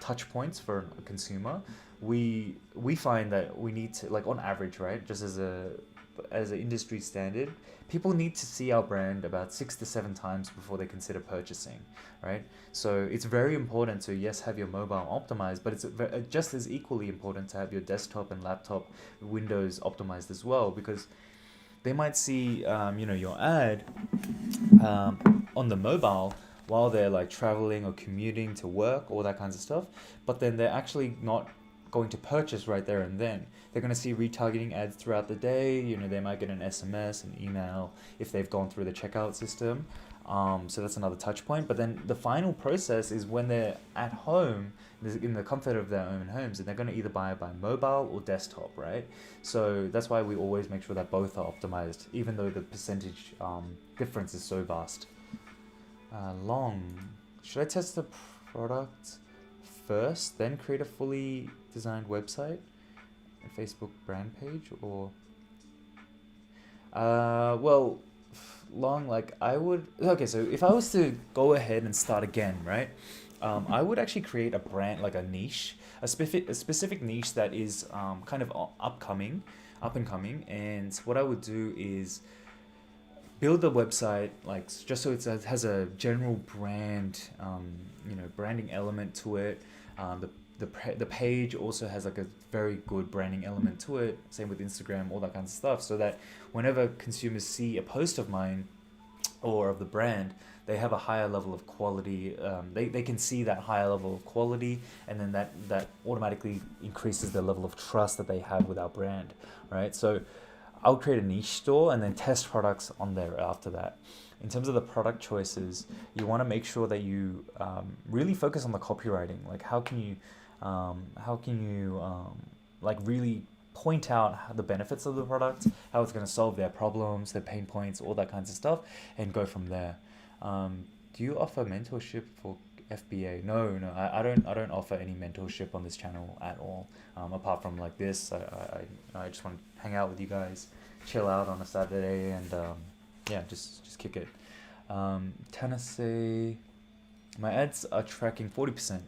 touch points for a consumer, we find that we need to, like on average, right, just as an industry standard, people need to see our brand about 6 to 7 times before they consider purchasing, right? So it's very important to, yes, have your mobile optimized, but it's just as equally important to have your desktop and laptop windows optimized as well, because they might see your ad on the mobile while they're like traveling or commuting to work, all that kinds of stuff. But then they're actually not going to purchase right there and then. They're going to see retargeting ads throughout the day. You know, they might get an SMS, an email if they've gone through the checkout system. So that's another touch point. But then the final process is when they're at home, in the comfort of their own homes, and they're going to either buy it by mobile or desktop, right? So that's why we always make sure that both are optimized, even though the percentage difference is so vast. Should I test the product first, then create a fully designed website and Facebook brand page, or so if I was to go ahead and start again, right, I would actually create a brand, like a niche, a specific niche that is kind of up and coming, and what I would do is build the website like just so it has a general brand, branding element to it. The page also has like a very good branding element to it. Same with Instagram, all that kind of stuff. So that whenever consumers see a post of mine or of the brand, they have a higher level of quality. They can see that higher level of quality, and then that automatically increases the level of trust that they have with our brand, right? So I'll create a niche store and then test products on there after that. In terms of the product choices, you want to make sure that you really focus on the copywriting. Like how can you like really point out the benefits of the product, how it's going to solve their problems, their pain points, all that kinds of stuff, and go from there. Do you offer mentorship for FBA? No, I don't offer any mentorship on this channel at all. Apart from like this, I just want to hang out with you guys, chill out on a Saturday, and just kick it. Tennessee, my ads are tracking 40%.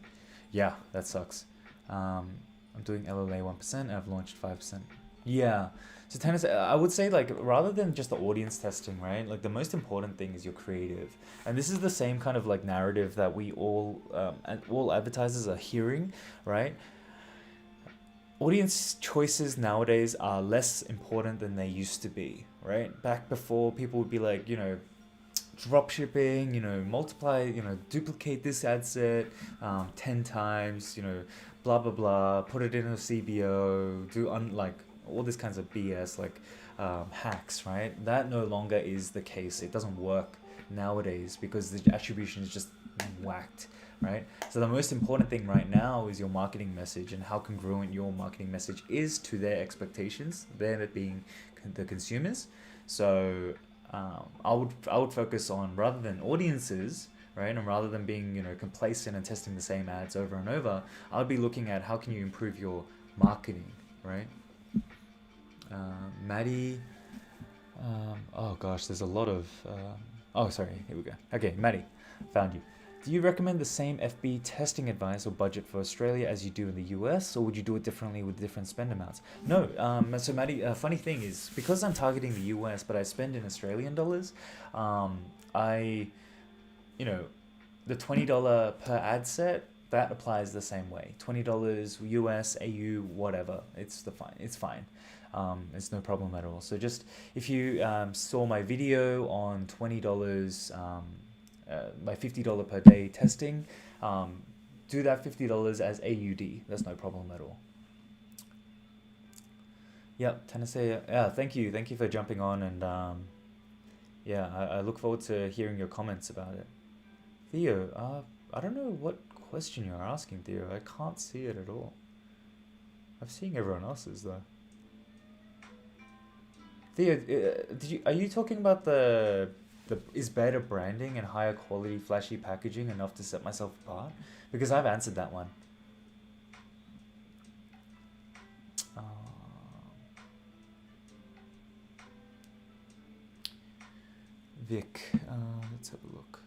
Yeah, that sucks. I'm doing LLA 1% and I've launched 5%. Yeah. So Tennessee, I would say like rather than just the audience testing, right? Like the most important thing is your creative. And this is the same kind of like narrative that we all advertisers are hearing, right? Audience choices nowadays are less important than they used to be, right? Back before, people would be like, drop shipping, multiply, duplicate this ad set 10 times, blah, blah, blah, put it in a CBO, do all this kinds of BS, like hacks, right? That no longer is the case. It doesn't work nowadays because the attribution is just whacked, right? So the most important thing right now is your marketing message and how congruent your marketing message is to their expectations, them being the consumers. So I would focus on, rather than audiences, right, and rather than being complacent and testing the same ads over and over, I would be looking at how can you improve your marketing, right? Maddie, oh gosh, there's a lot of here we go. Okay, Maddie, found you. Do you recommend the same FB testing advice or budget for Australia as you do in the US, or would you do it differently with different spend amounts? No, so Maddie, funny thing is, because I'm targeting the US, but I spend in Australian dollars, the $20 per ad set, that applies the same way. $20 US, AU, whatever, it's fine. It's no problem at all. So just, if you saw my video on $20, my $50 per day testing, do that $50 as AUD. That's no problem at all. Yeah, Tennessee. Yeah, thank you for jumping on, and I look forward to hearing your comments about it. Theo, I don't know what question you're asking, Theo. I can't see it at all. I'm seeing everyone else's though. Theo, are you talking about the is better branding and higher quality flashy packaging enough to set myself apart? Because I've answered that one. Vic, let's have a look.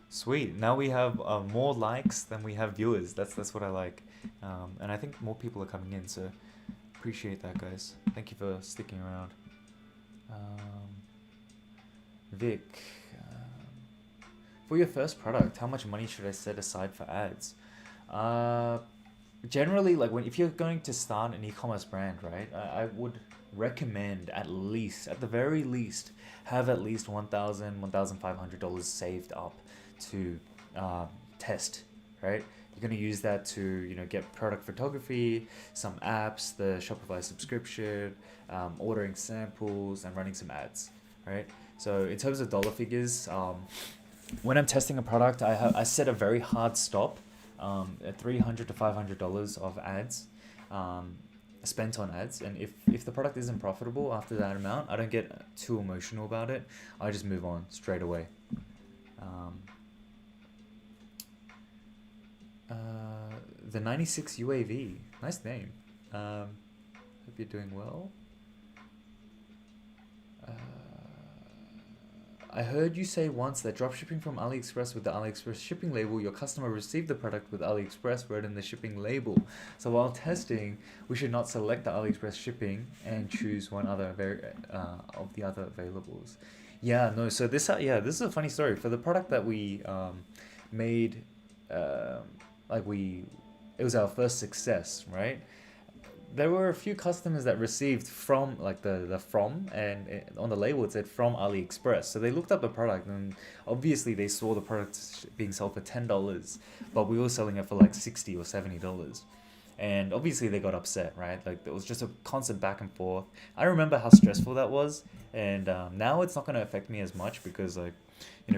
Sweet. Now we have more likes than we have viewers. That's what I like. And I think more people are coming in, so appreciate that, guys. Thank you for sticking around. Vic, for your first product, how much money should I set aside for ads? generally, like when if you're going to start an e-commerce brand, right, I would recommend at least, at the very least, have at least 1,000, $1,500 saved up to uh, test, right? You're going to use that to, get product photography, some apps, the Shopify subscription, ordering samples, and running some ads, right? So in terms of dollar figures, when I'm testing a product, I set a very hard stop at $300 to $500 of ads spent on ads, and if the product isn't profitable after that amount, I don't get too emotional about it. I just move on straight away. Um, uh, the 96 UAV, nice name. Hope you're doing well. Uh, I heard you say once that dropshipping from AliExpress with the AliExpress shipping label, your customer received the product with AliExpress word in the shipping label. So while testing, we should not select the AliExpress shipping and choose one other of the other availables. Yeah, no. So this is a funny story for the product that we made. Um, it was our first success, right? There were a few customers that received from like the from and on the label it said from AliExpress. So they looked up the product and obviously they saw the product being sold for $10, but we were selling it for like $60 or $70. And obviously they got upset, right? Like there was just a constant back and forth. I remember how stressful that was, and now it's not going to affect me as much because like,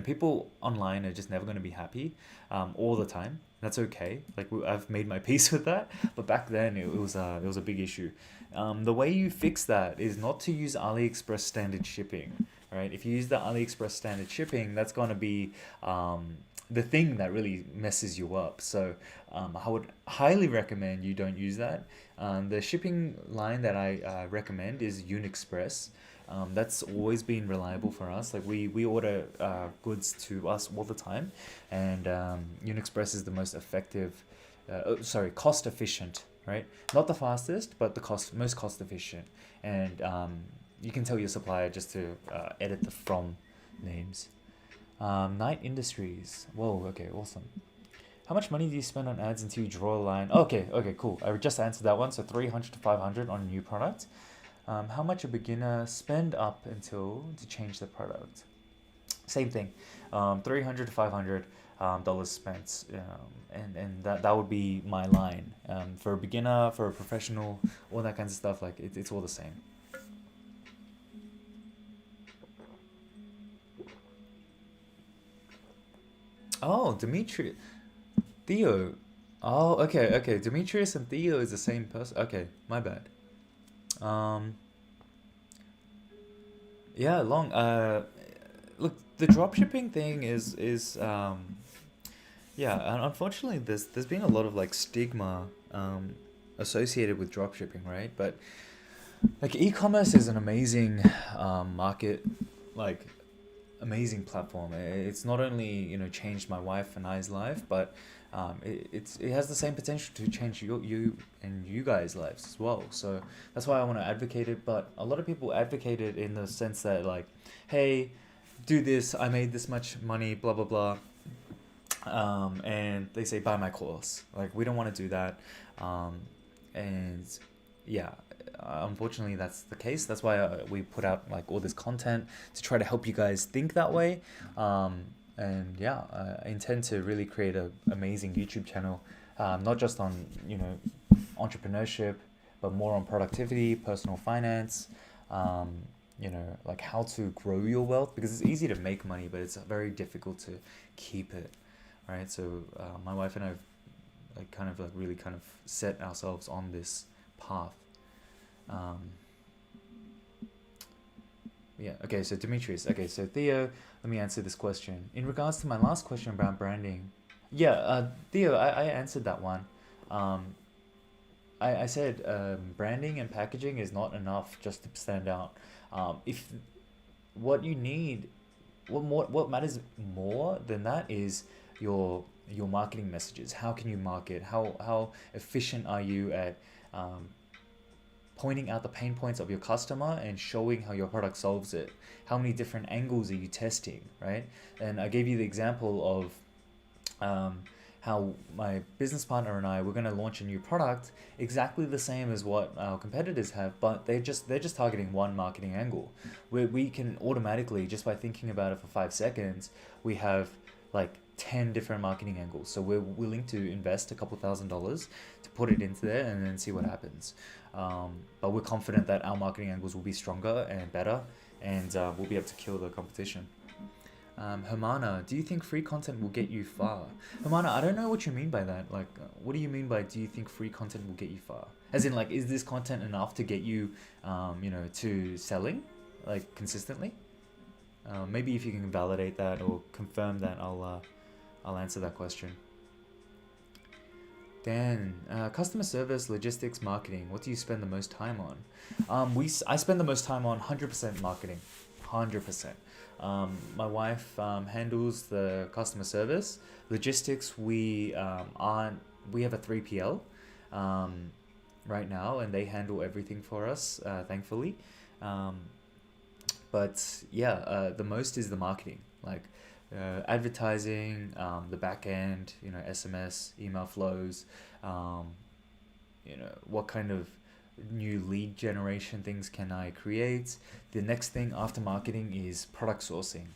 people online are just never going to be happy all the time. That's okay. Like I've made my peace with that. But back then it was a big issue. The way you fix that is not to use AliExpress standard shipping, right? If you use the AliExpress standard shipping, that's going to be the thing that really messes you up. So I would highly recommend you don't use that. The shipping line that I recommend is Unexpress. That's always been reliable for us. Like we order goods to us all the time, and Unexpress is the most effective, cost efficient, right? Not the fastest, but the most cost efficient. And you can tell your supplier just to edit the from names. Night Industries. Whoa, okay, awesome. How much money do you spend on ads until you draw a line? Okay, cool. I just answered that one. So 300 to 500 on a new product. How much a beginner spend up until to change the product? Same thing. 300 to 500 dollars spent, and that would be my line. For a beginner, for a professional, all that kinds of stuff. Like it's all the same. Oh, Dimitri, Theo. Oh, okay. Demetrius and Theo is the same person. Okay, my bad. Um, yeah, long. Look, the dropshipping thing is yeah, and unfortunately, there's been a lot of like stigma associated with dropshipping, right? But like e-commerce is an amazing market, like amazing platform. It's not only changed my wife and I's life, but it has the same potential to change you and you guys' lives as well. So that's why I want to advocate it. But a lot of people advocate it in the sense that like, hey, do this. I made this much money. Blah blah blah. And they say buy my course. Like we don't want to do that. And yeah, unfortunately that's the case. That's why we put out like all this content to try to help you guys think that way. And yeah, I intend to really create a amazing YouTube channel, not just on entrepreneurship, but more on productivity, personal finance, like how to grow your wealth, because it's easy to make money, but it's very difficult to keep it, right? So my wife and I have like really set ourselves on this path. Um, yeah, okay, so Demetrius. Okay, so Theo, let me answer this question. In regards to my last question about branding, yeah, Theo, I answered that one. Um, I said branding and packaging is not enough just to stand out. If what you need, what matters more than that is your marketing messages. How can you market? How efficient are you at um, pointing out the pain points of your customer and showing how your product solves it? How many different angles are you testing, right? And I gave you the example of how my business partner and I, we're going to launch a new product exactly the same as what our competitors have, but they're just targeting one marketing angle. Where we can automatically, just by thinking about it for 5 seconds, we have like 10 different marketing angles. So we're willing to invest a couple $1,000s to put it into there and then see what happens. But we're confident that our marketing angles will be stronger and better, and we'll be able to kill the competition. Hermana, do you think free content will get you far? Hermana, I don't know what you mean by that. Like, what do you mean by do you think free content will get you far? As in, like, is this content enough to get you, to selling, like, consistently? Maybe if you can validate that or confirm that, I'll answer that question. Dan, customer service, logistics, marketing. What do you spend the most time on? I spend the most time on 100% marketing, 100%. My wife handles the customer service. Logistics, we have a 3PL right now, and they handle everything for us, thankfully. But yeah, the most is the marketing, like advertising, the back end, SMS, email flows, what kind of new lead generation things can I create. The next thing after marketing is product sourcing.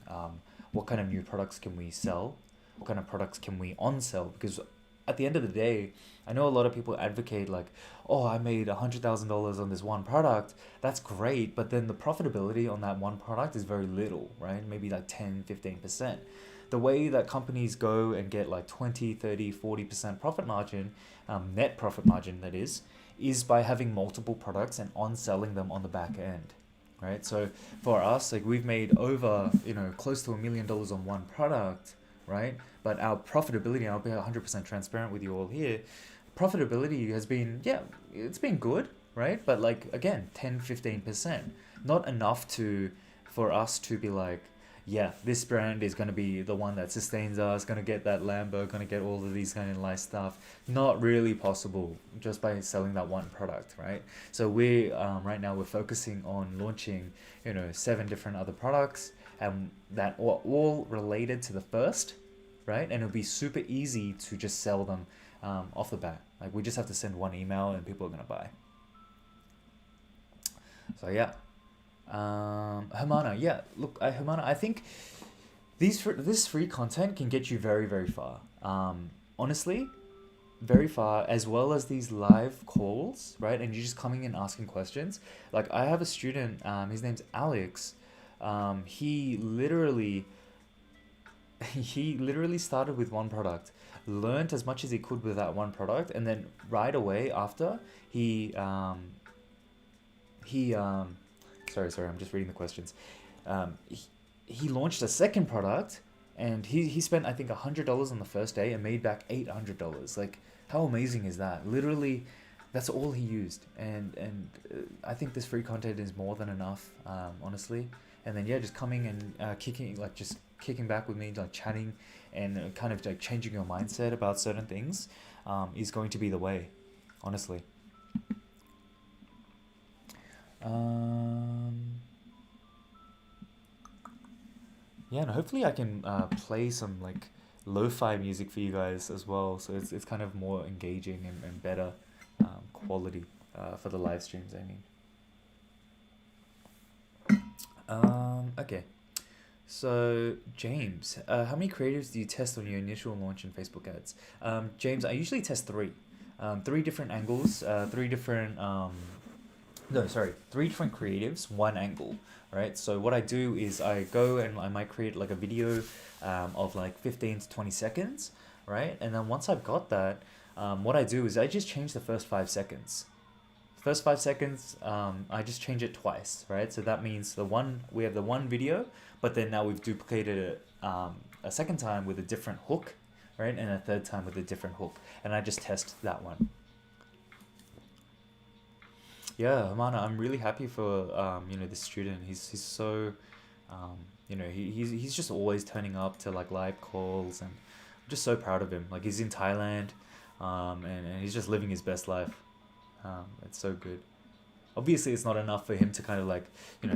What kind of new products can we sell? What kind of products can we on-sell? Because at the end of the day, I know a lot of people advocate like, oh, I made $100,000 on this one product. That's great, but then the profitability on that one product is very little, right? Maybe like 10, 15%. The way that companies go and get like 20, 30, 40% profit margin, net profit margin that is by having multiple products and on-selling them on the back end, right? So for us, like we've made over, close to $1 million on one product, right? But our profitability, I'll be 100% transparent with you all here, profitability has been, yeah, it's been good, right? But like, again, 10, 15%, not enough for us to be like, yeah, this brand is going to be the one that sustains us, going to get that Lambo, going to get all of these kind of nice stuff. Not really possible just by selling that one product, right? So right now we're focusing on launching, 7 different other products, and that are all related to the first, right? And it'll be super easy to just sell them off the bat. Like we just have to send one email and people are going to buy. So yeah. Hermana, yeah, look, Hermana, I think this free content can get you very, very far. Honestly, very far, as well as these live calls, right? And you're just coming and asking questions. Like I have a student, his name's Alex. He literally started with one product, learned as much as he could with that one product, and then right away after sorry, I'm just reading the questions. He launched a second product, and he spent I think $100 on the first day and made back $800. Like, how amazing is that? Literally, that's all he used, and I think this free content is more than enough, honestly. And then yeah, just coming and kicking back with me, like chatting, and kind of like changing your mindset about certain things, is going to be the way, honestly. Yeah, and hopefully I can play some like lo-fi music for you guys as well, so it's kind of more engaging and better quality for the live streams, I mean. Okay, so James, how many creatives do you test on your initial launch in Facebook ads? James, I usually test 3 different angles, 3 different three different creatives, 1 angle, right? So what I do is I go and I might create like a video of like 15 to 20 seconds, right? And then once I've got that, what I do is I just change the first 5 seconds. First 5 seconds, I just change it twice, right? So that means we have the one video, but then now we've duplicated it a second time with a different hook, right? And a third time with a different hook. And I just test that one. Yeah, Amana, I'm really happy for this student. He's so he's just always turning up to like live calls, and I'm just so proud of him. Like he's in Thailand, and he's just living his best life. It's so good. Obviously, it's not enough for him to kind of like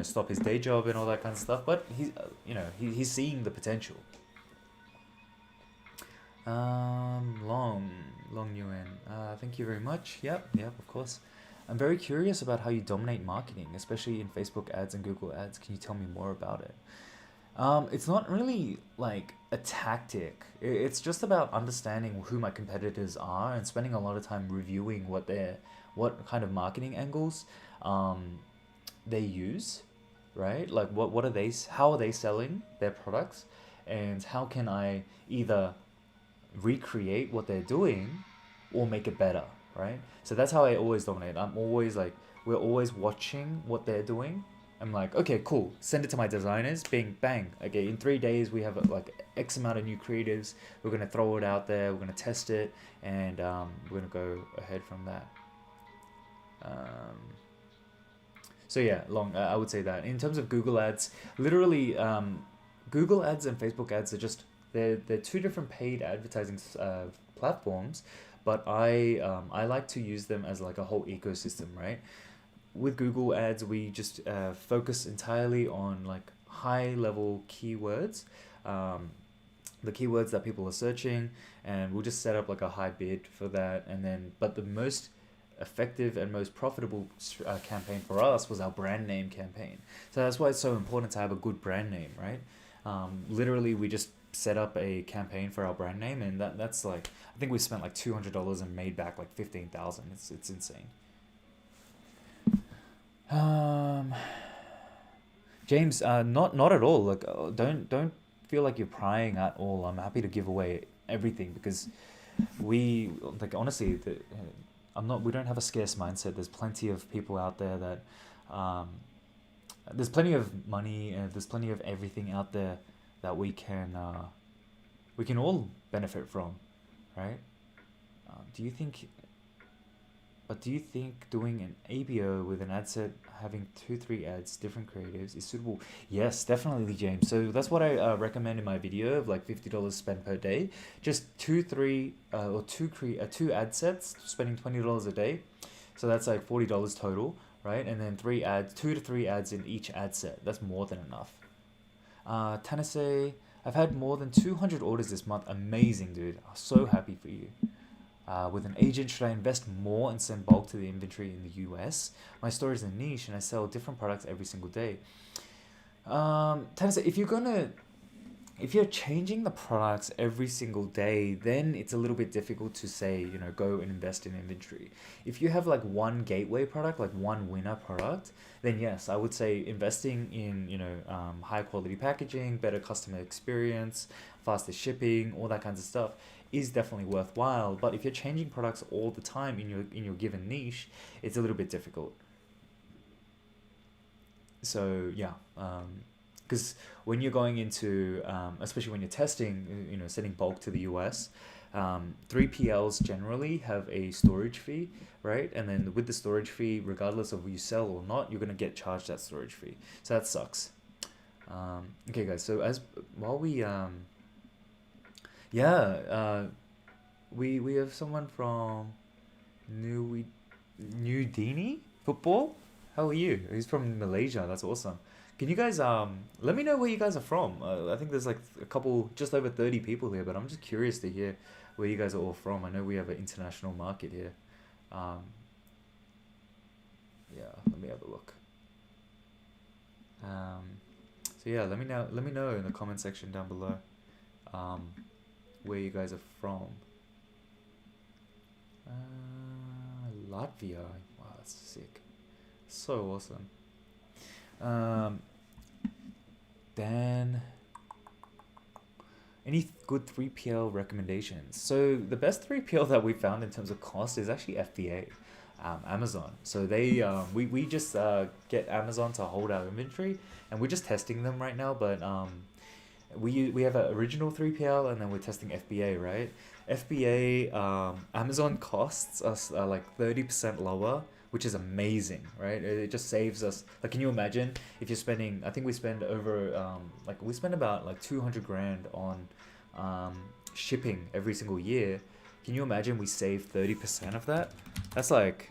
stop his day job and all that kind of stuff, but he's seeing the potential. Long Nguyen. Thank you very much. Yep, of course. I'm very curious about how you dominate marketing, especially in Facebook ads and Google ads. Can you tell me more about it? It's not really like a tactic. It's just about understanding who my competitors are and spending a lot of time reviewing what kind of marketing angles um, they use, right? Like what are they, how are they selling their products, and how can I either recreate what they're doing or make it better, right? So that's how I always dominate. I'm always like, we're always watching what they're doing. I'm like, okay, cool. Send it to my designers. Bing, bang. Okay, in 3 days we have like X amount of new creatives. We're gonna throw it out there. We're gonna test it, and we're gonna go ahead from that. Um, so yeah, I would say that in terms of Google Ads, literally, Google Ads and Facebook Ads are just they're two different paid advertising platforms, but I like to use them as like a whole ecosystem, right? With Google Ads, we just focus entirely on like high level keywords, um, the keywords that people are searching, and we'll just set up like a high bid for that. And then, but the most effective and most profitable campaign for us was our brand name campaign. So that's why it's so important to have a good brand name, right? Literally, we just set up a campaign for our brand name, and that's like I think we spent like $200 and made back like 15,000. It's insane. Um, James, not at all. Like, don't feel like you're prying at all. I'm happy to give away everything because we like honestly, I'm not. We don't have a scarce mindset. There's plenty of people out there that, um, there's plenty of money and there's plenty of everything out there that we can all benefit from, right? Do you think But do you think doing an ABO with an ad set, having two, three ads, different creatives, is suitable? Yes, definitely, James. So that's what I recommend in my video of like $50 spent per day. Just two, three, or two ad sets, spending $20 a day. So that's like $40 total, right? And then three ads, 2 to 3 ads in each ad set. That's more than enough. Tanase, I've had more than 200 orders this month. Amazing, dude. I'm so happy for you. With an agent, should I invest more and send bulk to the inventory in the US? My store is a niche and I sell different products every single day. Tanasa, if you're changing the products every single day, then it's a little bit difficult to say, go and invest in inventory. If you have like one gateway product, like one winner product, then yes, I would say investing in, high quality packaging, better customer experience, faster shipping, all that kinds of stuff is definitely worthwhile. But if you're changing products all the time in your given niche, it's a little bit difficult. So yeah, because when you're going into, especially when you're testing, sending bulk to the US, 3PLs generally have a storage fee, right? And then with the storage fee, regardless of you sell or not, you're gonna get charged that storage fee. So that sucks. Okay, guys. So as while we yeah, we have someone from New New Dini football. How are you? He's from Malaysia. That's awesome. Can you guys let me know where you guys are from? I think there's like a couple, just over 30 people here, but I'm just curious to hear where you guys are all from. I know we have an international market here. Um, yeah, let me have a look. Um, so yeah, let me know in the comment section down below um, where you guys are from. Latvia. Wow, that's sick. So awesome. Um, then, any good 3PL recommendations? So the best 3PL that we found in terms of cost is actually FBA, Amazon. So we just get Amazon to hold our inventory, and we're just testing them right now. But we have an original 3PL, and then we're testing FBA, right? FBA, Amazon costs us like 30% lower, which is amazing, right? It just saves us. Like, can you imagine if you're spending? I think we spend over we spend about like 200 grand on shipping every single year. Can you imagine we save 30% of that? That's like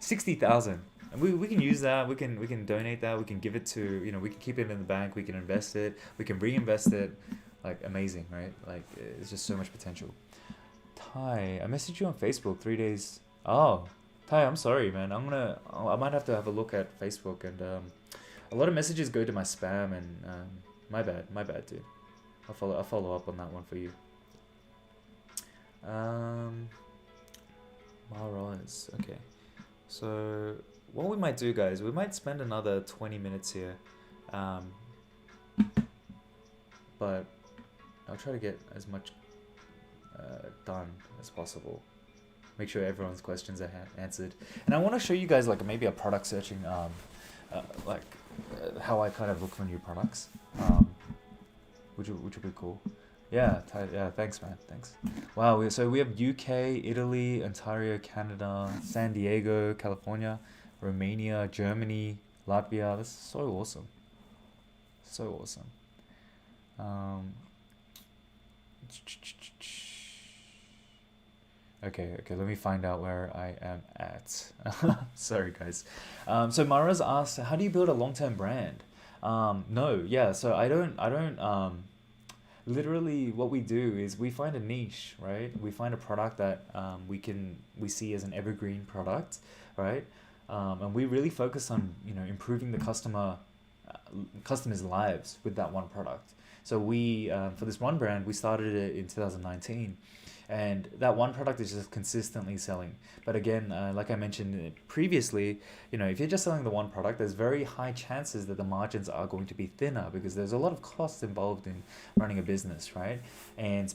60,000. And we can use that. We can donate that. We can give it to we can keep it in the bank. We can invest it. We can reinvest it. like amazing, right? Like it's just so much potential. Ty, I messaged you on Facebook 3 days. Oh, Ty, I'm sorry, man. I might have to have a look at Facebook, and a lot of messages go to my spam, and my bad, dude. I'll follow up on that one for you. Morons. Okay. So what we might do, guys, we might spend another 20 minutes here, but I'll try to get as much done as possible. Make sure everyone's questions are answered, and I want to show you guys like maybe a product searching, how I kind of look for new products, which would be cool. Yeah, yeah. Thanks, man. Thanks. Wow. So we have UK, Italy, Ontario, Canada, San Diego, California, Romania, Germany, Latvia. That's so awesome. So awesome. Okay. Let me find out where I am at. Sorry, guys. So Mara's asked, how do you build a long-term brand? No. Yeah. So I don't. Literally what we do is we find a niche, right? We find a product that we see as an evergreen product, right? And we really focus on improving the customers' lives with that one product. So we for this one brand, we started it in 2019, and that one product is just consistently selling. But again, like I mentioned previously, if you're just selling the one product, there's very high chances that the margins are going to be thinner because there's a lot of costs involved in running a business, right? And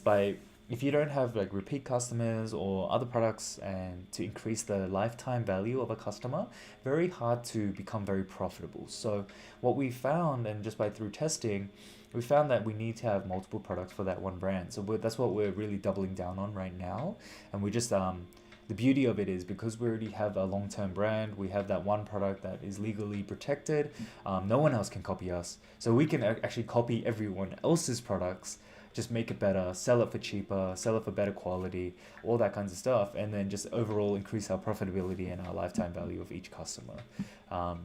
if you don't have like repeat customers or other products and to increase the lifetime value of a customer, very hard to become very profitable. So what we found, and just through testing, we found that we need to have multiple products for that one brand. So that's what we're really doubling down on right now. And we just, the beauty of it is because we already have a long-term brand, we have that one product that is legally protected. No one else can copy us. So we can actually copy everyone else's products, just make it better, sell it for cheaper, sell it for better quality, all that kinds of stuff. And then just overall increase our profitability and our lifetime value of each customer.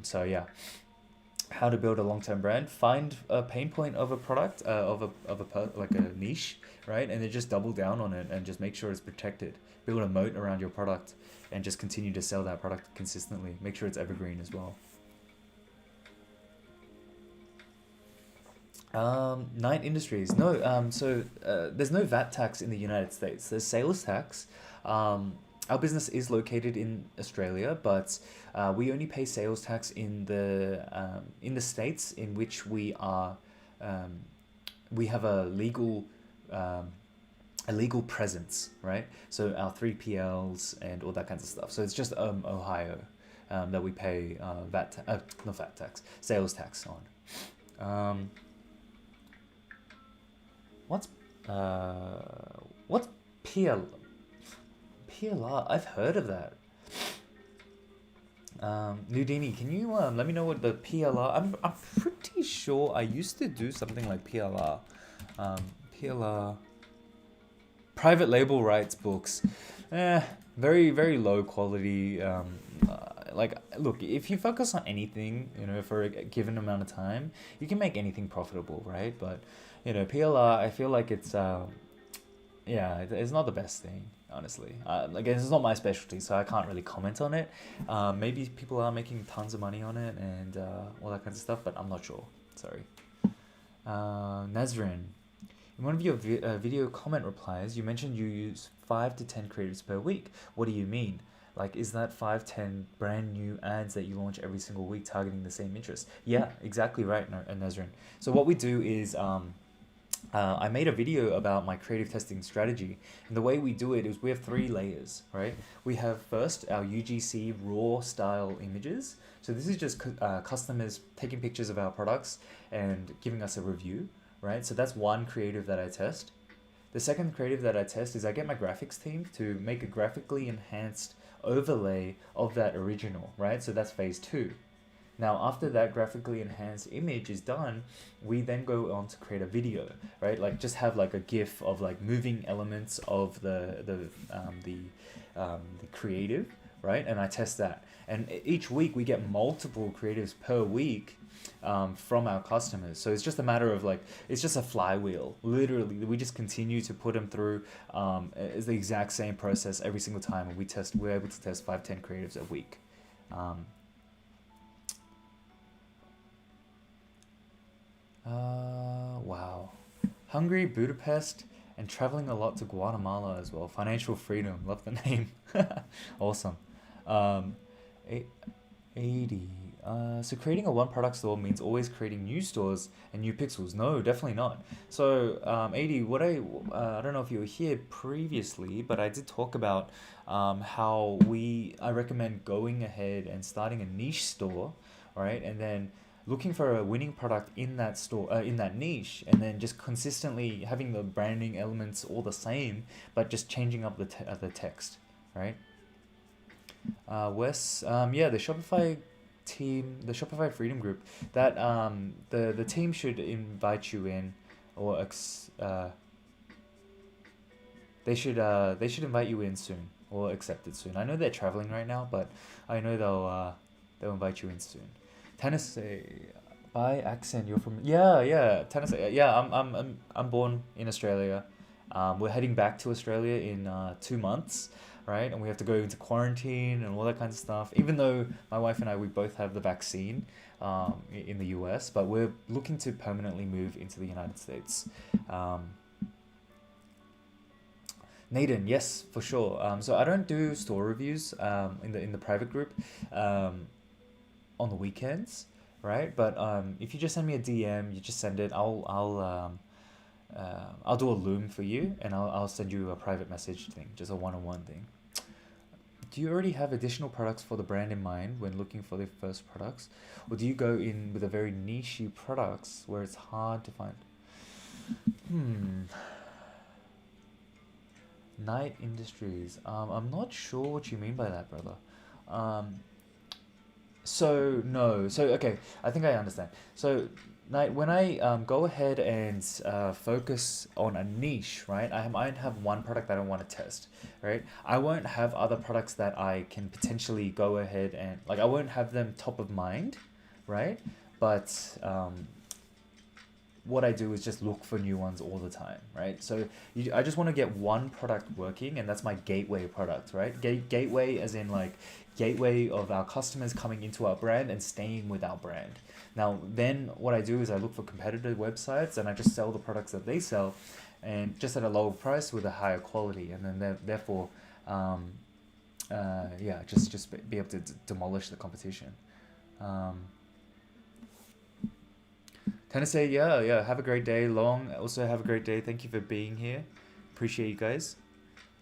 So yeah. How to build a long-term brand: find a pain point of a product, like a niche, right, and then just double down on it and just make sure it's protected. Build a moat around your product and just continue to sell that product consistently. Make sure it's evergreen as well. Nine industries. No. So there's no VAT tax in the United States. There's sales tax. Our business is located in Australia, but we only pay sales tax in the states in which we have a legal presence, right? So our 3PLs and all that kinds of stuff. So it's just Ohio that we pay not VAT tax, sales tax on. What's PL? PLR? I've heard of that. Nudini, can you let me know what the PLR? I'm pretty sure I used to do something like PLR. PLR. Private label rights books. Very, very low quality. Look, if you focus on anything, for a given amount of time, you can make anything profitable, right? But, PLR, I feel like it's not the best thing, honestly. Again, it's not my specialty, so I can't really comment on it. Maybe people are making tons of money on it and all that kinds of stuff, but I'm not sure. Sorry. Nazrin, in one of your video comment replies, you mentioned you use 5 to 10 creatives per week. What do you mean? Like, is that 5-10 brand new ads that you launch every single week targeting the same interest? Yeah, exactly right, Nazrin. So what we do is I made a video about my creative testing strategy, and the way we do it is we have 3 layers, right? We have first our UGC raw style images. So this is just customers taking pictures of our products and giving us a review, right? So that's one creative that I test. The second creative that I test is I get my graphics team to make a graphically enhanced overlay of that original, right? So that's phase 2. Now, after that graphically enhanced image is done, we then go on to create a video, right? Like just have like a GIF of like moving elements of the creative, right? And I test that. And each week we get multiple creatives per week from our customers. So it's just a matter of like, it's just a flywheel. Literally, we just continue to put them through. It's the exact same process every single time. And we're able to test 5, 10 creatives a week. Um, wow. Hungary, Budapest, and traveling a lot to Guatemala as well. Financial freedom. Love the name. Awesome. Um, eh, 80. So creating a one product store means always creating new stores and new pixels. No, definitely not. So 80. I don't know if you were here previously, but I did talk about how I recommend going ahead and starting a niche store, right? And then looking for a winning product in that store, in that niche, and then just consistently having the branding elements all the same, but just changing up the text, right? Wes, yeah, the Shopify team, the Shopify Freedom Group, that the team should invite you in, or they should invite you in soon or accept it soon. I know they're traveling right now, but I know they'll invite you in soon. Tennessee, by accent, you're from, yeah, Tennessee. Yeah, I'm born in Australia. We're heading back to Australia in 2 months, right? And we have to go into quarantine and all that kind of stuff. Even though my wife and I, we both have the vaccine in the US, but we're looking to permanently move into the United States. Um, Naden, yes, for sure. So I don't do store reviews in the private group um, on the weekends, right? But if you just send me a DM, you just send it. I'll do a loom for you, and I'll send you a private message thing, just a one-on-one thing. Do you already have additional products for the brand in mind when looking for the first products, or do you go in with a very niche products where it's hard to find? Hmm. Night Industries. I'm not sure what you mean by that, brother. Um, so no. So okay, I think I understand. So night when I go ahead and focus on a niche, right? I might have one product that I want to test, right? I won't have other products that I can potentially go ahead and like I won't have them top of mind, right? But what I do is just look for new ones all the time, right? So I just want to get one product working, and that's my gateway product, right? Gateway as in like gateway of our customers coming into our brand and staying with our brand. Now, then what I do is I look for competitor websites and I just sell the products that they sell, and just at a lower price with a higher quality, and then therefore, um, yeah, just be able to demolish the competition. Um, Tennessee, yeah, yeah. Have a great day. Long, also have a great day. Thank you for being here. Appreciate you guys.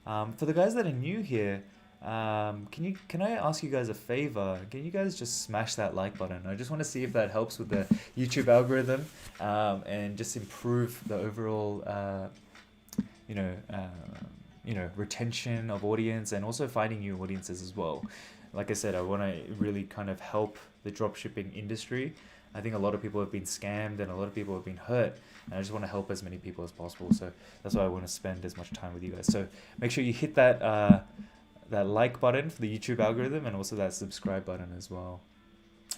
For the guys that are new here, can I ask you guys a favor? Can you guys just smash that like button? I just want to see if that helps with the YouTube algorithm, and just improve the overall, you know, retention of audience and also finding new audiences as well. Like I said, I want to really kind of help the dropshipping industry. I think a lot of people have been scammed and a lot of people have been hurt, and I just want to help as many people as possible. So that's why I want to spend as much time with you guys. So make sure you hit that like button for the YouTube algorithm, and also that subscribe button as well.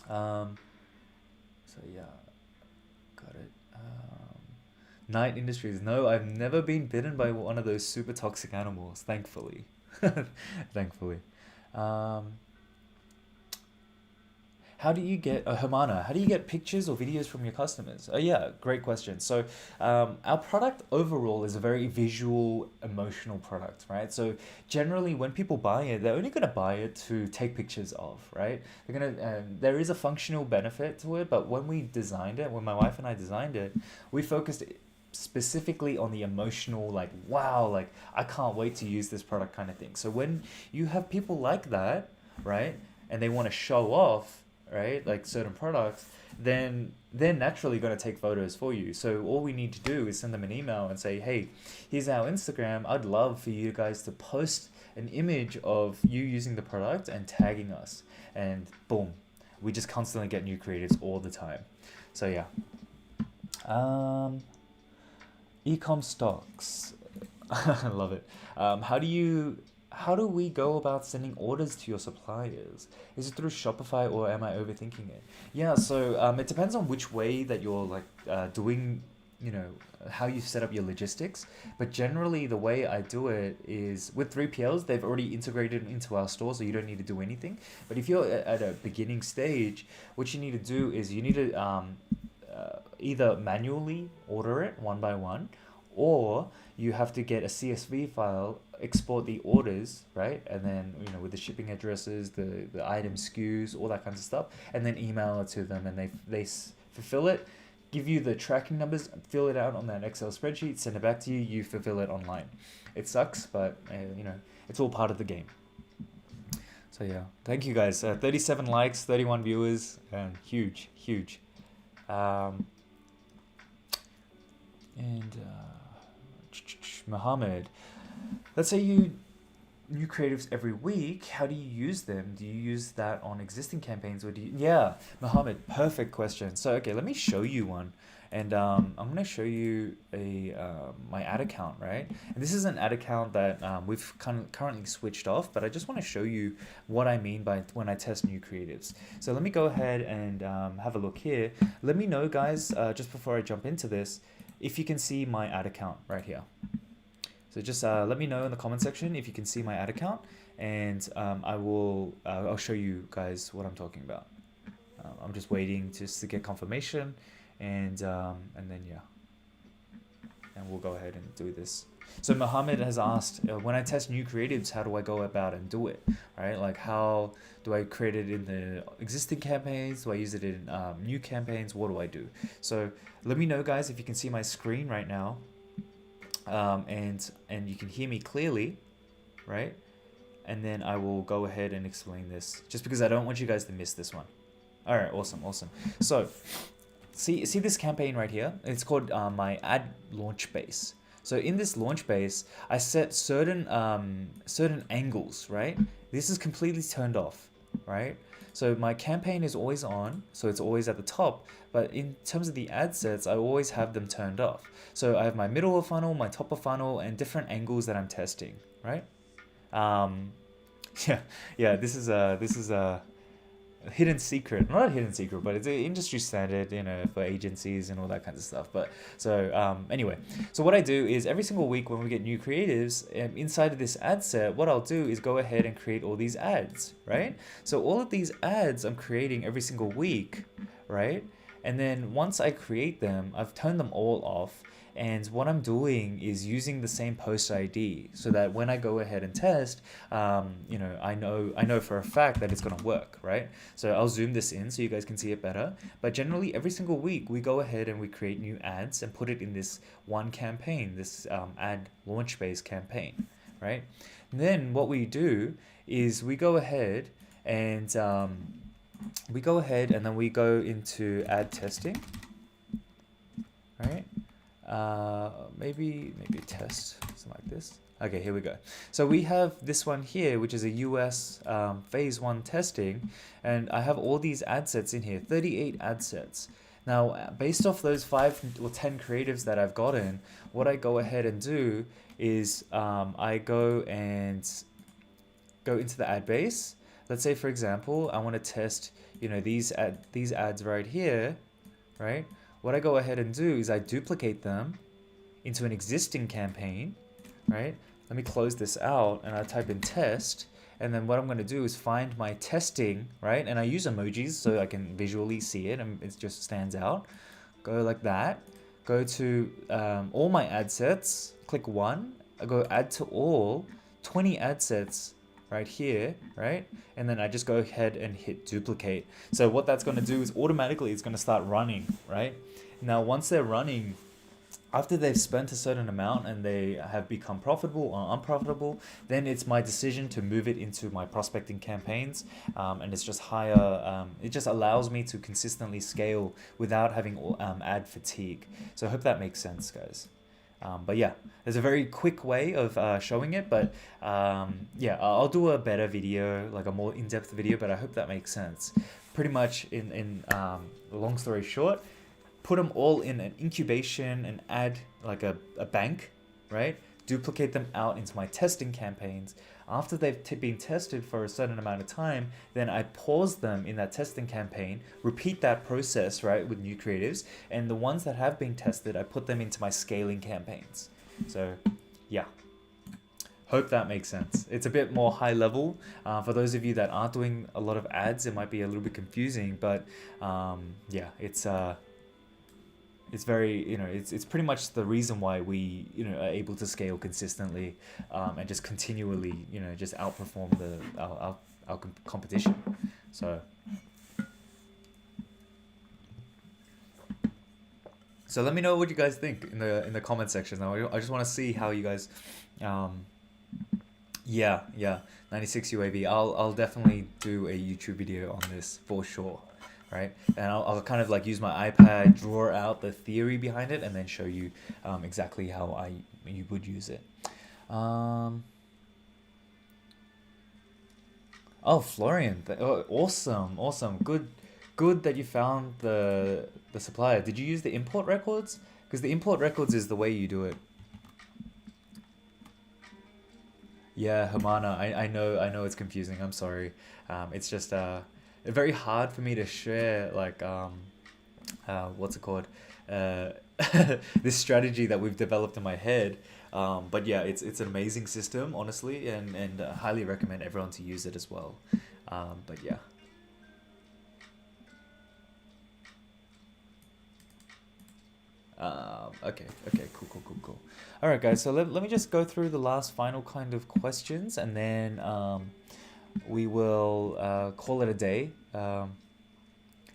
Um, so yeah, got it. Night Industries. No, I've never been bitten by one of those super toxic animals, thankfully. Thankfully. Um, how do you get Hermana? How do you get pictures or videos from your customers? Oh yeah, great question. So our product overall is a very visual, emotional product, right? So generally, when people buy it, they're only gonna buy it to take pictures of, right? They're gonna. There is a functional benefit to it, but when we designed it, when my wife and I designed it, we focused specifically on the emotional, like wow, like I can't wait to use this product kind of thing. So when you have people like that, right, and they want to show off, right, like certain products, then they're naturally going to take photos for you. So all we need to do is send them an email and say, hey, here's our Instagram. I'd love for you guys to post an image of you using the product and tagging us. And boom, we just constantly get new creatives all the time. So yeah. Ecom stocks. I love it. How do you how do we go about sending orders to your suppliers? Is it through Shopify or am I overthinking it? Yeah, so it depends on which way that you're like doing, you know, how you set up your logistics. But generally, the way I do it is with 3PLs, they've already integrated into our store, so you don't need to do anything. But if you're at a beginning stage, what you need to do is you need to either manually order it one by one, or you have to get a CSV file, export the orders, right? And then, you know, with the shipping addresses, the item SKUs, all that kinds of stuff, and then email it to them, and they fulfill it, give you the tracking numbers, fill it out on that Excel spreadsheet, send it back to you, you fulfill it online. It sucks, but you know, it's all part of the game. So yeah, thank you guys. 37 likes, 31 viewers, and huge, huge. Um, and Mohammed, let's say you new creatives every week. How do you use them? Do you use that on existing campaigns, or do you? Yeah, Mohammed, perfect question. So okay, let me show you one, and I'm gonna show you a my ad account, right? And this is an ad account that we've currently switched off, but I just want to show you what I mean by when I test new creatives. So let me go ahead and have a look here. Let me know, guys, just before I jump into this, if you can see my ad account right here. So just let me know in the comment section if you can see my ad account, and I'll show you guys what I'm talking about. I'm just waiting just to get confirmation, and then yeah, and we'll go ahead and do this. So Mohammed has asked, when I test new creatives, how do I go about and do it? Right? Like, how do I create it in the existing campaigns? Do I use it in new campaigns? What do I do? So let me know, guys, if you can see my screen right now. And you can hear me clearly, right? And then I will go ahead and explain this, just because I don't want you guys to miss this one. All right, awesome. So, see this campaign right here? It's called my ad launch base. So in this launch base, I set certain angles, right? This is completely turned off, right? So my campaign is always on, so it's always at the top, but in terms of the ad sets, I always have them turned off. So I have my middle of funnel, my top of funnel, and different angles that I'm testing, right? This is a hidden secret, not a hidden secret, but it's an industry standard, you know, for agencies and all that kinds of stuff. But so anyway, so what I do is every single week when we get new creatives, inside of this ad set, what I'll do is go ahead and create all these ads, right? So all of these ads I'm creating every single week, right? And then once I create them, I've turned them all off. And what I'm doing is using the same post ID, so that when I go ahead and test, you know, I know for a fact that it's gonna work, right? So I'll zoom this in so you guys can see it better. But generally, every single week we go ahead and we create new ads and put it in this one campaign, this ad launch based campaign, right? And then what we do is we go ahead and then we go into ad testing, right? Maybe test something like this. Okay, here we go. So we have this one here, which is a US phase 1 testing, and I have all these ad sets in here, 38 ad sets. Now, based off those 5 or 10 creatives that I've gotten, what I go ahead and do is I go into the ad base. Let's say, for example, I want to test, you know, these ads right here, right? What I go ahead and do is I duplicate them into an existing campaign, right? Let me close this out and I type in test. And then what I'm going to do is find my testing, right? And I use emojis so I can visually see it and it just stands out. Go like that. Go to all my ad sets, click 1. I go add to all, 20 ad sets right here, right? And then I just go ahead and hit duplicate. So what that's going to do is automatically it's going to start running, right? Now, once they're running, after they've spent a certain amount and they have become profitable or unprofitable, then it's my decision to move it into my prospecting campaigns. And it's just higher, it just allows me to consistently scale without having ad fatigue. So I hope that makes sense, guys. But yeah, there's a very quick way of showing it, but yeah, I'll do a better video, like a more in-depth video, but I hope that makes sense. Pretty much in long story short, put them all in an incubation and add like a bank, right? duplicate them out into my testing campaigns. After they've been tested for a certain amount of time, then I pause them in that testing campaign, repeat that process, right, with new creatives, and the ones that have been tested, I put them into my scaling campaigns. So, yeah. Hope that makes sense. It's a bit more high level. For those of you that aren't doing a lot of ads, it might be a little bit confusing, but yeah, it's very, it's pretty much the reason why we, are able to scale consistently, and just continually, just outperform our competition. So let me know what you guys think in the comment section. Now, I just want to see how you guys, yeah, 96 UAV. I'll definitely do a YouTube video on this for sure, right? And I'll kind of like use my iPad, draw out the theory behind it, and then show you exactly how you would use it. Oh, Florian, awesome. Good that you found the supplier. Did you use the import records? Because the import records is the way you do it. Yeah, Hamana, I know it's confusing. I'm sorry. It's just very hard for me to share like what's it called? Uh, this strategy that we've developed in my head. But yeah, it's an amazing system, honestly, and highly recommend everyone to use it as well. But yeah. Okay, cool. All right, guys. So let me just go through the last final kind of questions, and then we will call it a day.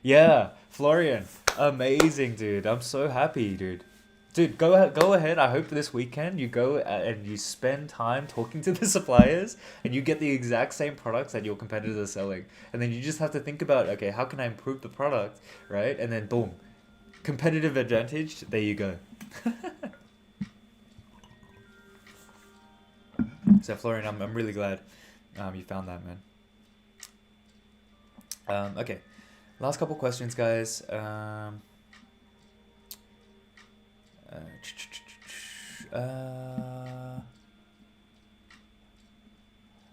Yeah, Florian, amazing, dude. I'm so happy, dude. Dude, go ahead. I hope this weekend you go and you spend time talking to the suppliers, and you get the exact same products that your competitors are selling, and then you just have to think about, okay, how can I improve the product, right? And then boom, competitive advantage. There you go. So Florian, I'm really glad you found that, man. Okay, last couple questions, guys.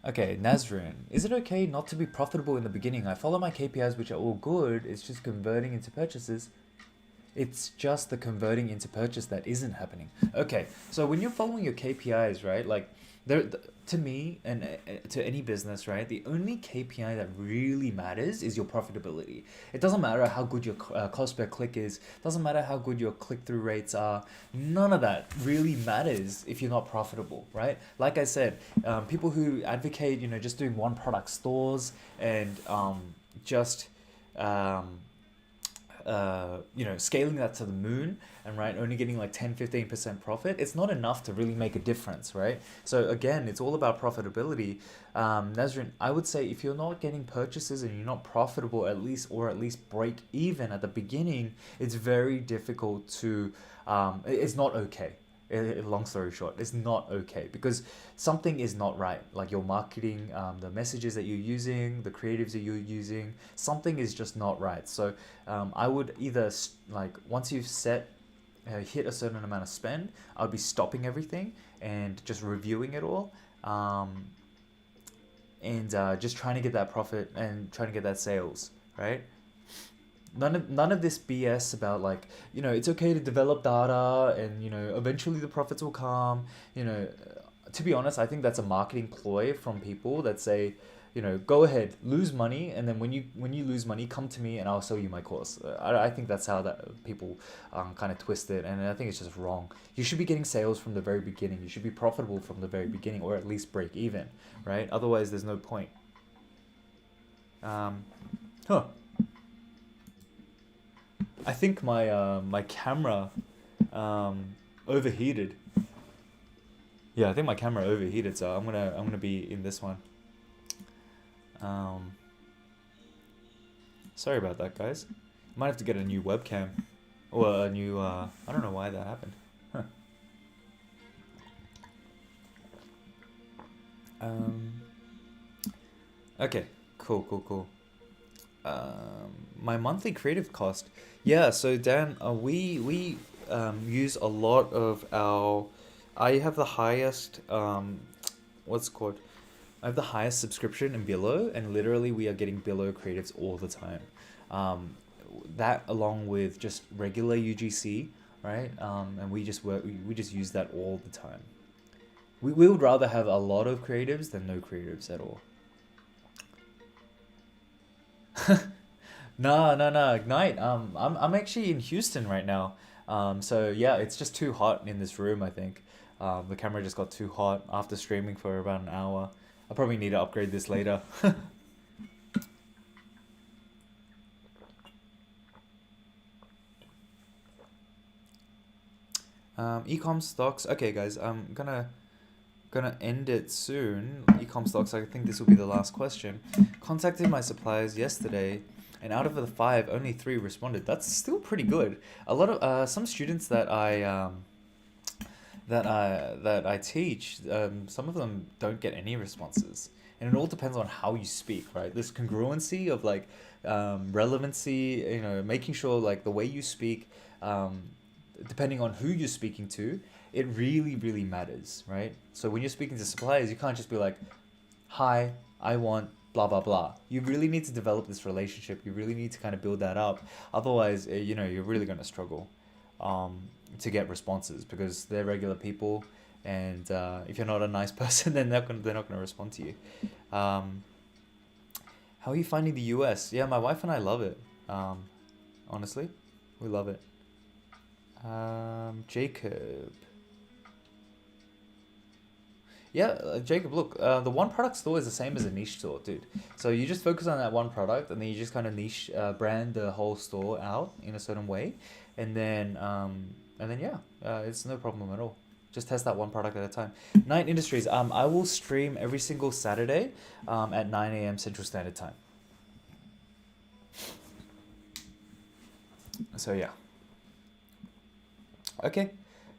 Okay, Nazrin, is it okay not to be profitable in the beginning? I follow my KPIs, which are all good. It's just converting into purchases. It's just the converting into purchase that isn't happening. Okay, so when you're following your KPIs, right? Like, to me and to any business, right? The only KPI that really matters is your profitability. It doesn't matter how good your cost per click is. Doesn't matter how good your click-through rates are. None of that really matters if you're not profitable, right? Like I said, people who advocate, just doing one product stores and just scaling that to the moon and right, only getting like 10-15% profit, it's not enough to really make a difference, right? So again, it's all about profitability. Nazrin, I would say if you're not getting purchases and you're not profitable at least break even at the beginning, it's very difficult to, it's not okay. Long story short, it's not okay because something is not right. Like your marketing, the messages that you're using, the creatives that you're using, something is just not right. So I would either like once you've hit a certain amount of spend, I would be stopping everything and just reviewing it all, and just trying to get that profit and trying to get that sales, right? None of this BS about like, it's okay to develop data and, eventually the profits will come. To be honest, I think that's a marketing ploy from people that say, go ahead, lose money, and then when you lose money, come to me and I'll sell you my course. I think that's how that people kind of twist it, and I think it's just wrong. You should be getting sales from the very beginning. You should be profitable from the very beginning, or at least break even, right? Otherwise, there's no point. I think my camera overheated. Yeah, I think my camera overheated, so I'm gonna be in this one. Sorry about that, guys. Might have to get a new webcam or a new. I don't know why that happened. Huh. Okay. Cool. My monthly creative cost. Yeah, so Dan, we use a lot of our I have the highest what's it called? I have the highest subscription in Billo, and literally we are getting Billo creatives all the time. Um, that along with just regular UGC, right? And we just use that all the time. We would rather have a lot of creatives than no creatives at all. No, no, no, Ignite. I'm actually in Houston right now. So yeah, it's just too hot in this room, I think. The camera just got too hot after streaming for about an hour. I probably need to upgrade this later. Ecom stocks. Okay, guys, I'm gonna end it soon. Ecom stocks. I think this will be the last question. Contacted my suppliers yesterday, and out of the five, only three responded. That's still pretty good. A lot of some students that I teach, some of them don't get any responses, and it all depends on how you speak, right? This congruency of like relevancy, making sure like the way you speak, depending on who you're speaking to, it really really matters, right? So when you're speaking to suppliers, you can't just be like, "Hi, I want blah blah blah." You really need to develop this relationship. You really need to kind of build that up. Otherwise, you're really going to struggle to get responses because they're regular people, and if you're not a nice person, then they're not gonna respond to you. Um, how are you finding the US? Yeah, my wife and I love it. Honestly, we love it. Jacob. Yeah, Jacob, look, the one product store is the same as a niche store, dude. So you just focus on that one product, and then you just kind of niche brand the whole store out in a certain way, and then yeah, it's no problem at all. Just test that one product at a time. Night Industries. I will stream every single Saturday, at 9 a.m. Central Standard Time. So yeah. Okay,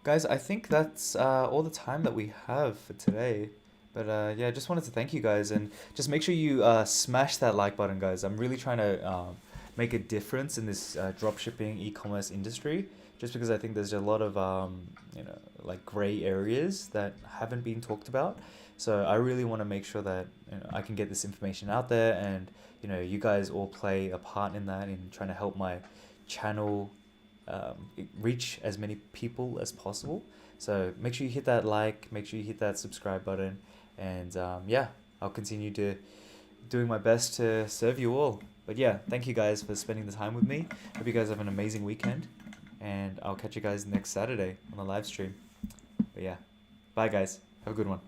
guys, I think that's all the time that we have for today. But yeah, I just wanted to thank you guys, and just make sure you smash that like button, guys. I'm really trying to make a difference in this dropshipping e-commerce industry, just because I think there's a lot of like gray areas that haven't been talked about. So I really want to make sure that I can get this information out there, and you guys all play a part in that, in trying to help my channel reach as many people as possible. So make sure you hit that like, make sure you hit that subscribe button, and yeah, I'll continue to doing my best to serve you all. But yeah, thank you guys for spending the time with me. Hope you guys have an amazing weekend, and I'll catch you guys next Saturday on the live stream. But yeah, bye guys, have a good one.